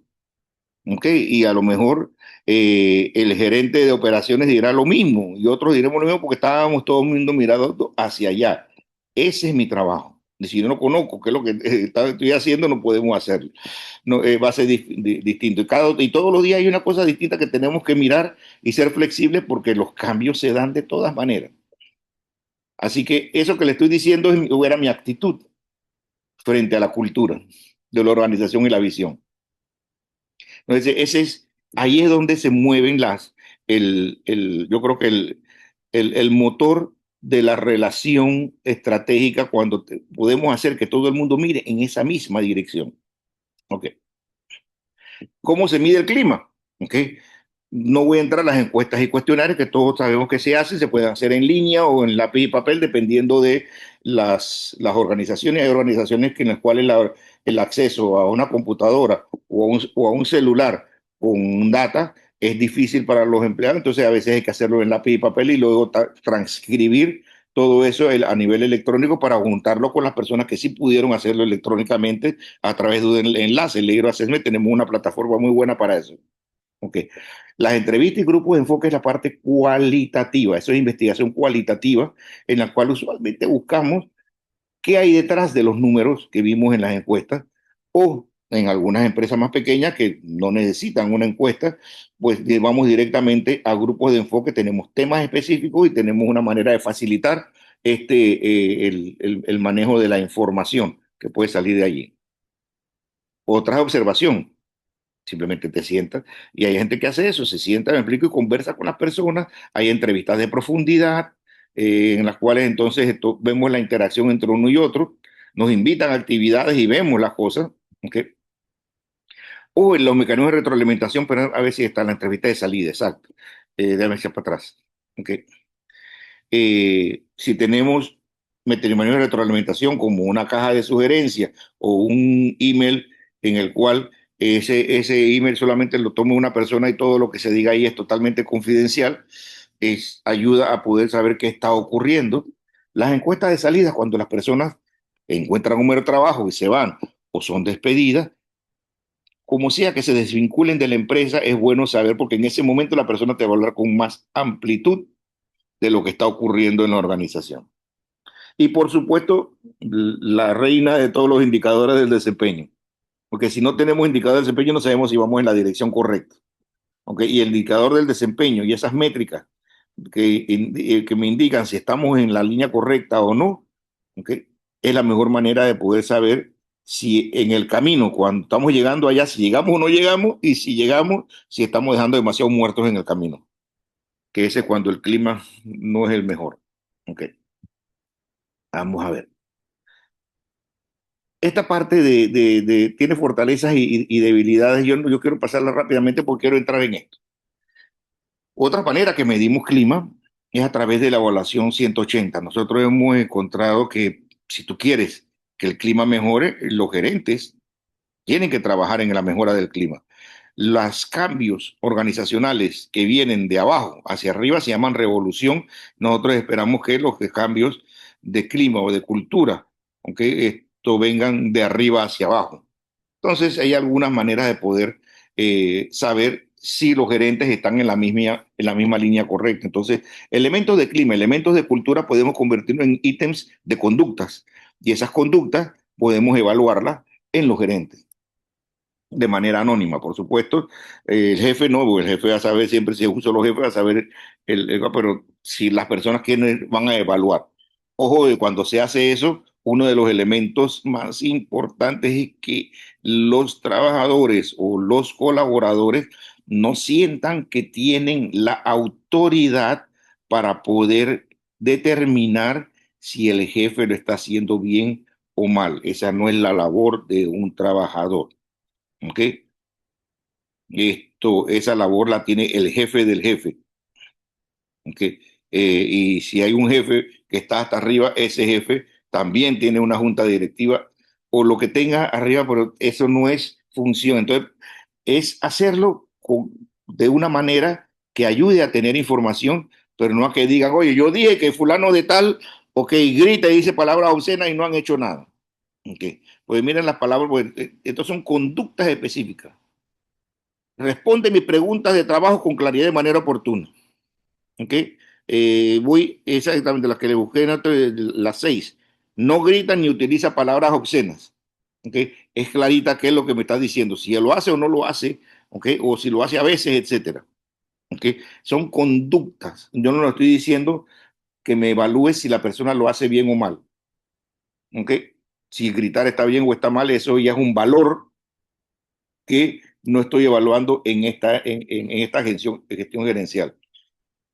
¿Ok? Y a lo mejor el gerente de operaciones dirá lo mismo y otros diremos lo mismo porque estábamos todo el mundo mirando hacia allá. Ese es mi trabajo. Y si yo no conozco qué es lo que estoy haciendo, no podemos hacerlo. No, va a ser distinto. Y todos los días hay una cosa distinta que tenemos que mirar y ser flexibles porque los cambios se dan de todas maneras. Así que eso que le estoy diciendo era mi actitud frente a la cultura. de la organización y la visión. Entonces, ahí es donde se mueven yo creo que el motor de la relación estratégica cuando podemos hacer que todo el mundo mire en esa misma dirección. Ok. ¿Cómo se mide el clima? Ok. No voy a entrar a las encuestas y cuestionarios que todos sabemos que se hacen, se pueden hacer en línea o en lápiz y papel, dependiendo de las organizaciones. Hay organizaciones en las cuales el acceso a una computadora o a un celular con data es difícil para los empleados, entonces a veces hay que hacerlo en lápiz y papel y luego transcribir todo eso a nivel electrónico para juntarlo con las personas que sí pudieron hacerlo electrónicamente a través de un enlace. El Leader Assessment tenemos una plataforma muy buena para eso. Okay. Las entrevistas y grupos de enfoque es la parte cualitativa, eso es investigación cualitativa, en la cual usualmente buscamos qué hay detrás de los números que vimos en las encuestas o en algunas empresas más pequeñas que no necesitan una encuesta, pues vamos directamente a grupos de enfoque, tenemos temas específicos y tenemos una manera de facilitar el manejo de la información que puede salir de allí. Otra observación, simplemente te sientas y hay gente que hace eso, se sienta, me explico, y conversa con las personas. Hay entrevistas de profundidad en las cuales entonces vemos la interacción entre uno y otro, nos invitan a actividades y vemos las cosas. ¿Okay? O en los mecanismos de retroalimentación, pero a veces está en la entrevista de salida, exacto. Déjame echar para atrás. ¿Okay? Si tenemos mecanismos de retroalimentación como una caja de sugerencias o un email en el cual ese email solamente lo toma una persona y todo lo que se diga ahí es totalmente confidencial, ayuda a poder saber qué está ocurriendo. Las encuestas de salida, cuando las personas encuentran un número de trabajo y se van o son despedidas, como sea que se desvinculen de la empresa, es bueno saber porque en ese momento la persona te va a hablar con más amplitud de lo que está ocurriendo en la organización. Y por supuesto, la reina de todos los indicadores del desempeño. Porque si no tenemos indicadores del desempeño, no sabemos si vamos en la dirección correcta. ¿Okay? Y el indicador del desempeño y esas métricas que me indican si estamos en la línea correcta o no, ¿okay? Es la mejor manera de poder saber si en el camino, cuando estamos llegando allá, si llegamos o no llegamos, y si llegamos, si estamos dejando demasiados muertos en el camino. Que ese es cuando el clima no es el mejor. ¿Okay? Vamos a ver. Esta parte tiene fortalezas y debilidades. Yo quiero pasarla rápidamente porque quiero entrar en esto. Otra manera que medimos clima es a través de la evaluación 180. Nosotros hemos encontrado que si tú quieres que el clima mejore, los gerentes tienen que trabajar en la mejora del clima. Los cambios organizacionales que vienen de abajo hacia arriba se llaman revolución. Nosotros esperamos que los cambios de clima o de cultura, aunque esto vengan de arriba hacia abajo. Entonces, hay algunas maneras de poder saber si los gerentes están en la misma línea correcta. Entonces, elementos de clima, elementos de cultura podemos convertirlos en ítems de conductas y esas conductas podemos evaluarlas en los gerentes de manera anónima, por supuesto. El jefe no, porque el jefe va a saber siempre si es un solo jefe, va a saber, pero si las personas quieren, van a evaluar. Ojo, de cuando se hace eso, uno de los elementos más importantes es que los trabajadores o los colaboradores no sientan que tienen la autoridad para poder determinar si el jefe lo está haciendo bien o mal. Esa no es la labor de un trabajador. ¿Ok? Esa labor la tiene el jefe del jefe. ¿Ok? Y si hay un jefe que está hasta arriba, ese jefe también tiene una junta directiva o lo que tenga arriba, pero eso no es función. Entonces, es hacerlo de una manera que ayude a tener información, pero no a que digan, oye, yo dije que fulano de tal, ok, grita y dice palabras obscenas y no han hecho nada. ¿Ok? Pues miren las palabras, pues, estas son conductas específicas. Responde mis preguntas de trabajo con claridad de manera oportuna. ¿Ok? Voy exactamente las que le busqué en las 6. No grita ni utiliza palabras obscenas. ¿Ok? Es clarita qué es lo que me está diciendo. Si él lo hace o no lo hace. ¿Ok? O si lo hace a veces, etcétera. ¿Ok? Son conductas. Yo no lo estoy diciendo que me evalúe si la persona lo hace bien o mal. ¿Ok? Si gritar está bien o está mal, eso ya es un valor que no estoy evaluando en esta gestión gerencial.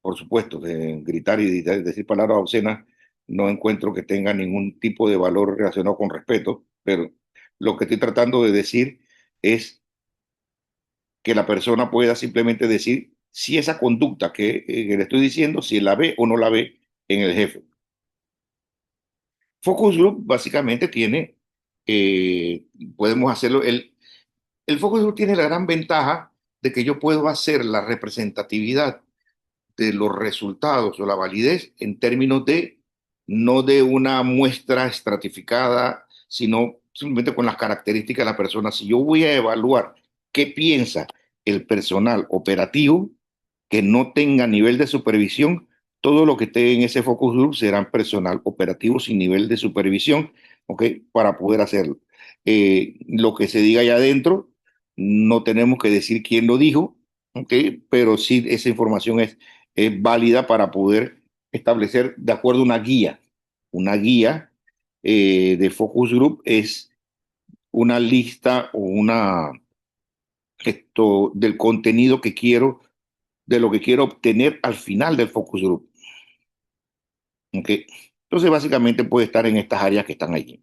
Por supuesto, gritar y decir palabras obscenas no encuentro que tenga ningún tipo de valor relacionado con respeto, pero lo que estoy tratando de decir es que la persona pueda simplemente decir si esa conducta que le estoy diciendo, si la ve o no la ve en el jefe. Focus Group básicamente tiene, eh, podemos hacerlo, el Focus Group tiene la gran ventaja de que yo puedo hacer la representatividad de los resultados o la validez en términos de no de una muestra estratificada, sino simplemente con las características de la persona. Si yo voy a evaluar qué piensa el personal operativo que no tenga nivel de supervisión, todo lo que esté en ese focus group será personal operativo sin nivel de supervisión, ¿ok? Para poder hacerlo. Lo que se diga allá adentro, no tenemos que decir quién lo dijo, ¿ok? Pero sí esa información es válida para poder establecer de acuerdo a una guía. Una guía de focus group es una lista o una del contenido que quiero, de lo que quiero obtener al final del focus group. ¿Okay? Entonces, básicamente puede estar en estas áreas que están allí.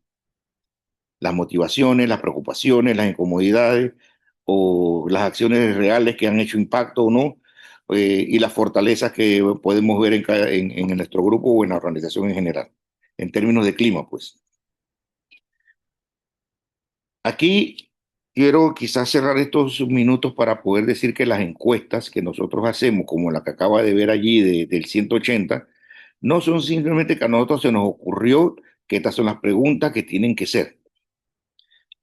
Las motivaciones, las preocupaciones, las incomodidades o las acciones reales que han hecho impacto o no, y las fortalezas que podemos ver en nuestro grupo o en la organización en general, en términos de clima, pues. Aquí quiero quizás cerrar estos minutos para poder decir que las encuestas que nosotros hacemos, como la que acaba de ver allí del 180, no son simplemente que a nosotros se nos ocurrió que estas son las preguntas que tienen que ser.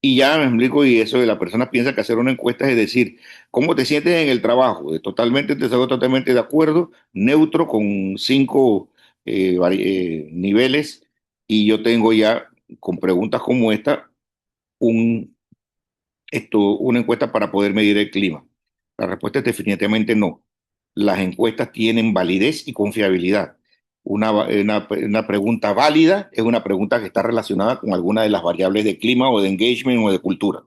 Y ya me explico, y eso de la persona piensa que hacer una encuesta es decir, ¿cómo te sientes en el trabajo? Totalmente, te salgo totalmente de acuerdo, neutro, con 5 niveles, y yo tengo ya, con preguntas como esta, un una encuesta para poder medir el clima? La respuesta es definitivamente no. Las encuestas tienen validez y confiabilidad. Una pregunta válida es una pregunta que está relacionada con alguna de las variables de clima o de engagement o de cultura.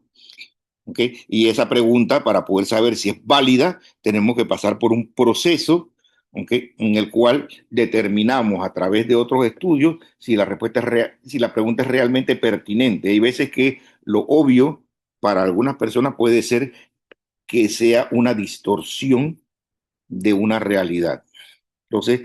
¿Okay? Y esa pregunta, para poder saber si es válida, tenemos que pasar por un proceso, ¿okay? En el cual determinamos a través de otros estudios si la respuesta es si la pregunta es realmente pertinente. Hay veces que lo obvio para algunas personas puede ser que sea una distorsión de una realidad. Entonces,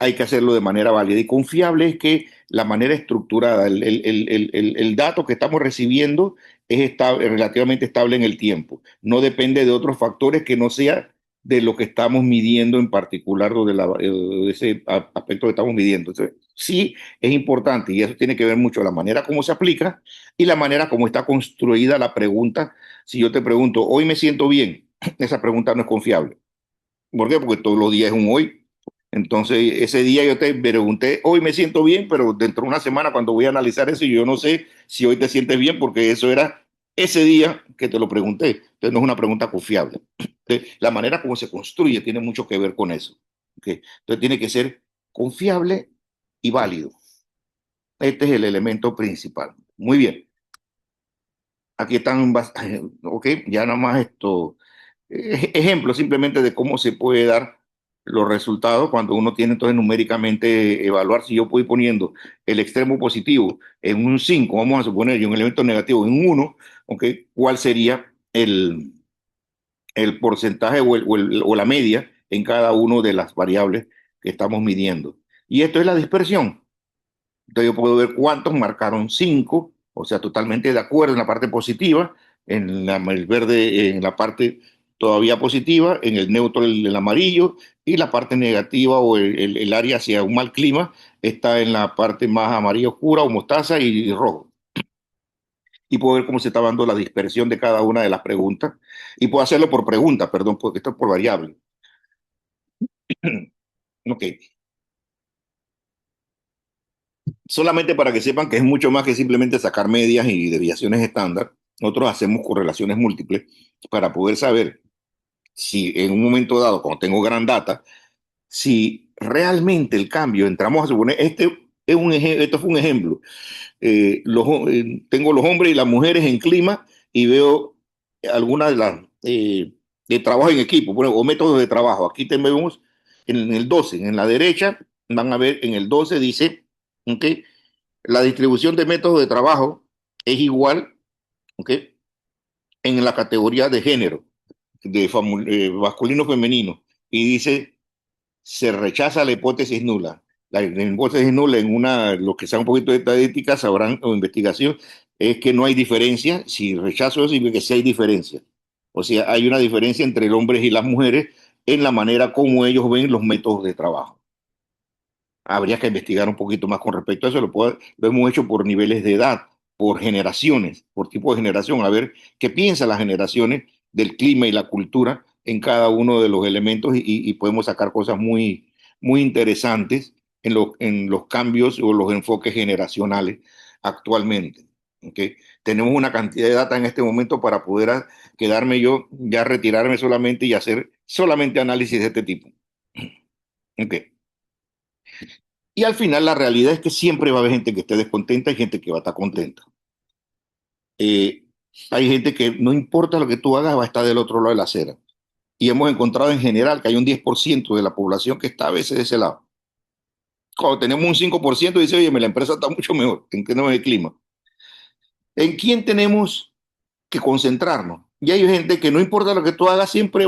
hay que hacerlo de manera válida y confiable. Es que la manera estructurada, el dato que estamos recibiendo es relativamente estable en el tiempo. No depende de otros factores que no sea de lo que estamos midiendo en particular o de ese aspecto que estamos midiendo. Entonces, sí es importante, y eso tiene que ver mucho la manera como se aplica y la manera como está construida la pregunta. Si yo te pregunto, hoy me siento bien, esa pregunta no es confiable. ¿Por qué? Porque todos los días es un hoy. Entonces, ese día yo te pregunté, hoy me siento bien, pero dentro de una semana cuando voy a analizar eso, yo no sé si hoy te sientes bien, porque eso era ese día que te lo pregunté. Entonces, no es una pregunta confiable. Entonces, la manera como se construye tiene mucho que ver con eso. ¿Okay? Entonces, tiene que ser confiable y válido. Este es el elemento principal. Muy bien. Aquí están, ok, ya nada más esto, ejemplos simplemente de cómo se puede dar los resultados cuando uno tiene entonces numéricamente evaluar. Si yo voy poniendo el extremo positivo en un 5, vamos a suponer, y un elemento negativo en un 1, ok, ¿cuál sería el porcentaje o la media en cada una de las variables que estamos midiendo? Y esto es la dispersión. Entonces yo puedo ver cuántos marcaron 5, o sea, totalmente de acuerdo en la parte positiva, el verde en la parte todavía positiva, en el neutro el amarillo, y la parte negativa o el área hacia un mal clima está en la parte más amarilla oscura o mostaza y rojo. Y puedo ver cómo se está dando la dispersión de cada una de las preguntas. Y puedo hacerlo por pregunta, perdón, porque esto es por variable. Ok. Solamente para que sepan que es mucho más que simplemente sacar medias y desviaciones estándar. Nosotros hacemos correlaciones múltiples para poder saber si en un momento dado, cuando tengo gran data, si realmente el cambio, entramos a suponer, Esto fue un ejemplo. Tengo los hombres y las mujeres en clima y veo algunas de las de trabajo en equipo, bueno, o métodos de trabajo. Aquí tenemos en el 12, en la derecha, van a ver en el 12 dice, ¿okay? La distribución de métodos de trabajo es igual, ¿okay? En la categoría de género, de masculino femenino, y dice se rechaza la hipótesis nula. La hipótesis nula en los que saben un poquito de estadística sabrán o investigación, es que no hay diferencia. Si rechazo eso, significa que sí hay diferencia. O sea, hay una diferencia entre los hombres y las mujeres en la manera como ellos ven los métodos de trabajo. Habría que investigar un poquito más con respecto a eso. Lo hemos hecho por niveles de edad, por generaciones, por tipo de generación, a ver qué piensan las generaciones del clima y la cultura en cada uno de los elementos y podemos sacar cosas muy, muy interesantes en los cambios o los enfoques generacionales actualmente. ¿Okay? Tenemos una cantidad de data en este momento para poder quedarme yo, ya retirarme solamente y hacer solamente análisis de este tipo. Okay. Y al final la realidad es que siempre va a haber gente que esté descontenta y gente que va a estar contenta. Eh, Hay gente que no importa lo que tú hagas, va a estar del otro lado de la acera. Y hemos encontrado en general que hay un 10% de la población que está a veces de ese lado. Cuando tenemos un 5% dice, oye, la empresa está mucho mejor, en que no es el clima. ¿En quién tenemos que concentrarnos? Y hay gente que no importa lo que tú hagas, siempre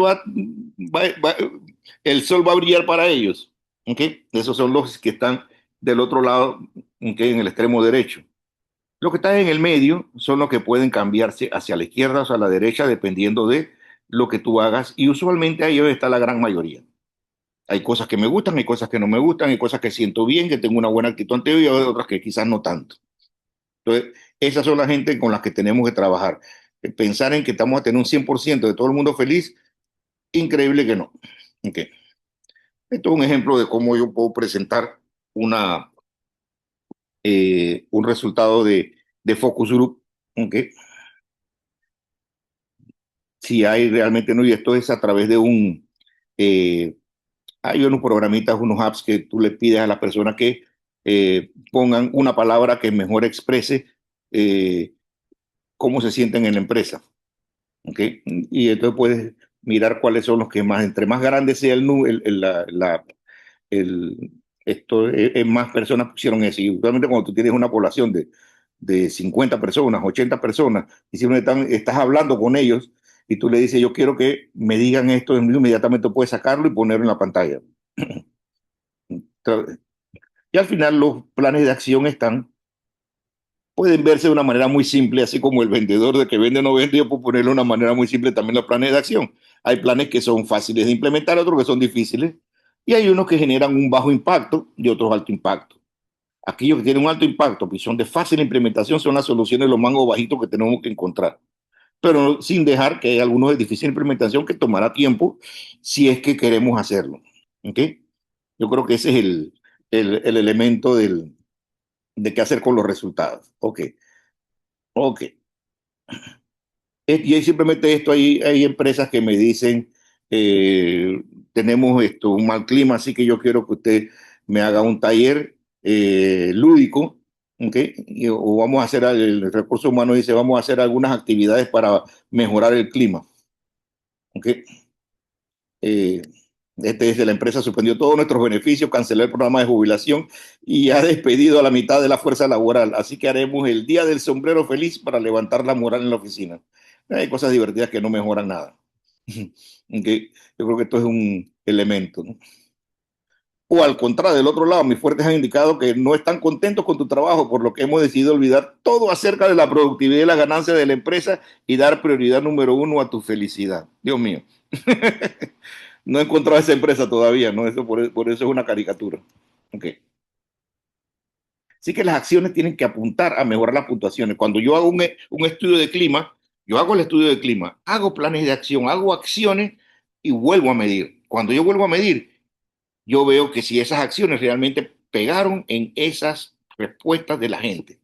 el sol va a brillar para ellos. ¿Okay? Esos son los que están del otro lado, ¿okay? En el extremo derecho. Los que están en el medio son los que pueden cambiarse hacia la izquierda o hacia la derecha dependiendo de lo que tú hagas y usualmente ahí está la gran mayoría. Hay cosas que me gustan, hay cosas que no me gustan, hay cosas que siento bien, que tengo una buena actitud ante ello y hay otras que quizás no tanto. Entonces, esas son la gente con las que tenemos que trabajar. Pensar en que estamos a tener un 100% de todo el mundo feliz, increíble que no. Okay. Esto es un ejemplo de cómo yo puedo presentar un resultado de focus group. Okay. Si hay realmente no, y esto es a través de eh, hay unos programitas, unos apps que tú le pides a las personas que pongan una palabra que mejor exprese eh, cómo se sienten en la empresa, ¿ok? Y entonces puedes mirar cuáles son los que más, entre más grande sea el, más personas pusieron eso. Y usualmente cuando tú tienes una población de 50 personas, 80 personas, y si estás hablando con ellos y tú le dices, yo quiero que me digan esto, inmediatamente puedes sacarlo y ponerlo en la pantalla. Y al final los planes de acción pueden verse de una manera muy simple, así como el vendedor de que vende o no vende, yo puedo ponerle de una manera muy simple también los planes de acción. Hay planes que son fáciles de implementar, otros que son difíciles, y hay unos que generan un bajo impacto y otros alto impacto. Aquellos que tienen un alto impacto y son de fácil implementación son las soluciones los mangos bajitos que tenemos que encontrar, pero sin dejar que hay algunos de difícil implementación que tomará tiempo si es que queremos hacerlo. ¿Okay? Yo creo que ese es el elemento de qué hacer con los resultados. Ok, ok. Y hay simplemente esto, hay empresas que me dicen, tenemos un mal clima, así que yo quiero que usted me haga un taller lúdico, ¿ok? O vamos a hacer, el recurso humano dice, vamos a hacer algunas actividades para mejorar el clima, ¿ok? Eh, desde la empresa suspendió todos nuestros beneficios, canceló el programa de jubilación y ha despedido a la mitad de la fuerza laboral. Así que haremos el día del sombrero feliz para levantar la moral en la oficina. Hay cosas divertidas que no mejoran nada. Okay. Yo creo que esto es un elemento, ¿no? O al contrario, del otro lado, mis fuertes han indicado que no están contentos con tu trabajo, por lo que hemos decidido olvidar todo acerca de la productividad y la ganancia de la empresa y dar prioridad número uno a tu felicidad. Dios mío. No he encontrado esa empresa todavía, ¿no? Por eso es una caricatura. Okay. Así que las acciones tienen que apuntar a mejorar las puntuaciones. Cuando yo hago un estudio de clima, yo hago el estudio de clima, hago planes de acción, hago acciones y vuelvo a medir. Cuando yo vuelvo a medir, yo veo que si esas acciones realmente pegaron en esas respuestas de la gente.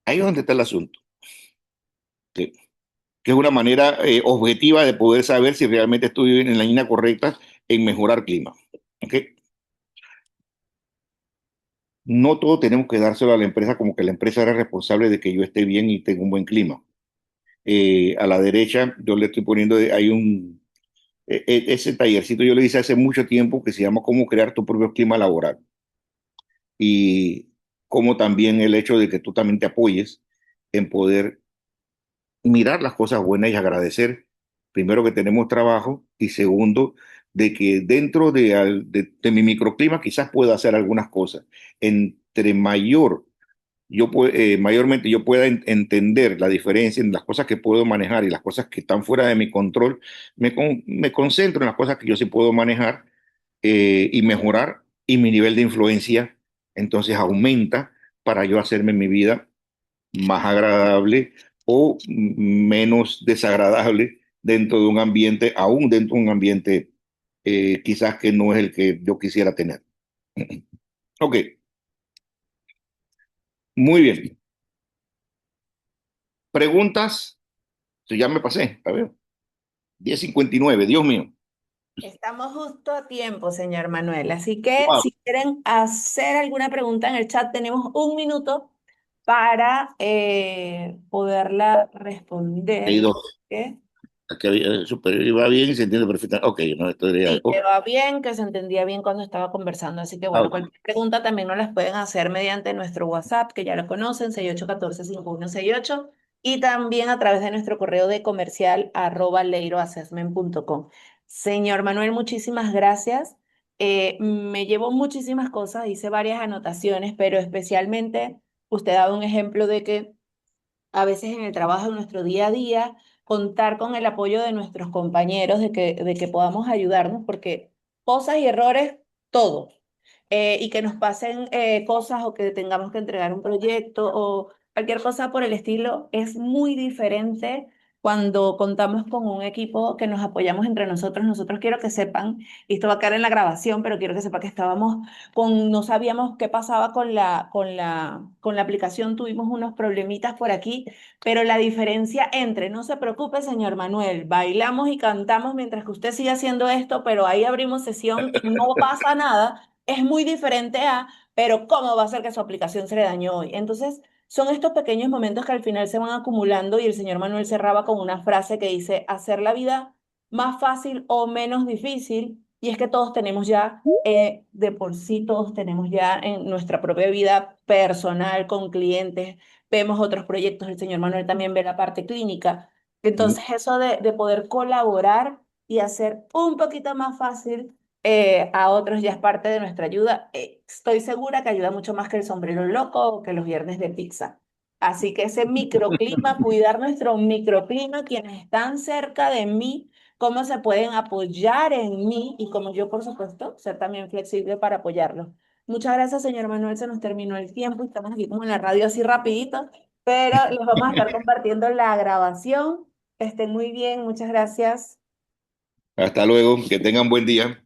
Ahí es donde está el asunto. Que, que es una manera objetiva de poder saber si realmente estoy en la línea correcta en mejorar clima. ¿Okay? no todo tenemos que dárselo a la empresa como que la empresa era responsable de que yo esté bien y tenga un buen clima. A la derecha yo le estoy poniendo, hay ese tallercito yo le hice hace mucho tiempo que se llama Cómo crear tu propio clima laboral. Y como también el hecho de que tú también te apoyes en poder mirar las cosas buenas y agradecer, primero, que tenemos trabajo y segundo, de que dentro de mi microclima quizás pueda hacer algunas cosas. Entre mayormente yo pueda entender la diferencia en las cosas que puedo manejar y las cosas que están fuera de mi control, me concentro en las cosas que yo sí puedo manejar y mejorar, y mi nivel de influencia entonces aumenta para yo hacerme mi vida más agradable o menos desagradable dentro de un ambiente, aún dentro de un ambiente quizás que no es el que yo quisiera tener. Ok, muy bien. Preguntas. Sí, ya me pasé, a ver, 10:59, Dios mío. Estamos justo a tiempo, señor Manuel. Así que Wow, si quieren hacer alguna pregunta en el chat, tenemos un minuto para poderla hay responder. dos. ¿Ok? Aquí superior y va bien y se entiende perfectamente. Ok, no, esto diría, Sí, que va bien, que se entendía bien cuando estaba conversando. Así que bueno, ok. cualquier pregunta también nos las pueden hacer mediante nuestro WhatsApp, que ya lo conocen, 6814-5168, y también a través de nuestro correo de comercial @leiroassessment.com. Señor Manuel, muchísimas gracias. Me llevo muchísimas cosas, hice varias anotaciones, pero especialmente usted ha dado un ejemplo de que a veces en el trabajo, en nuestro día a día, contar con el apoyo de nuestros compañeros, de que podamos ayudarnos, porque cosas y errores, todos. Y que nos pasen cosas o que tengamos que entregar un proyecto o cualquier cosa por el estilo, es muy diferente cuando contamos con un equipo que nos apoyamos entre nosotros. Nosotros quiero que sepan, y esto va a quedar en la grabación, pero quiero que sepan que estábamos no sabíamos qué pasaba con la aplicación, tuvimos unos problemitas por aquí, pero la diferencia entre, no se preocupe, señor Manuel, bailamos y cantamos mientras que usted sigue haciendo esto, pero ahí abrimos sesión y no pasa nada, es muy diferente a, pero ¿cómo va a ser que su aplicación se le dañó hoy? Entonces, son estos pequeños momentos que al final se van acumulando y el señor Manuel cerraba con una frase que dice, hacer la vida más fácil o menos difícil, y es que todos tenemos ya de por sí todos tenemos ya en nuestra propia vida personal con clientes, vemos otros proyectos, el señor Manuel también ve la parte clínica. Entonces, eso de poder colaborar y hacer un poquito más fácil a otros ya es parte de nuestra ayuda. Estoy segura que ayuda mucho más que el sombrero loco o que los viernes de pizza. Así que ese microclima, cuidar nuestro microclima, quienes están cerca de mí, cómo se pueden apoyar en mí y como yo, por supuesto, ser también flexible para apoyarlos. Muchas gracias, señor Manuel. Se nos terminó el tiempo y estamos aquí como en la radio así rapidito, pero les vamos a estar compartiendo la grabación. Estén muy bien, muchas gracias. Hasta luego, que tengan buen día.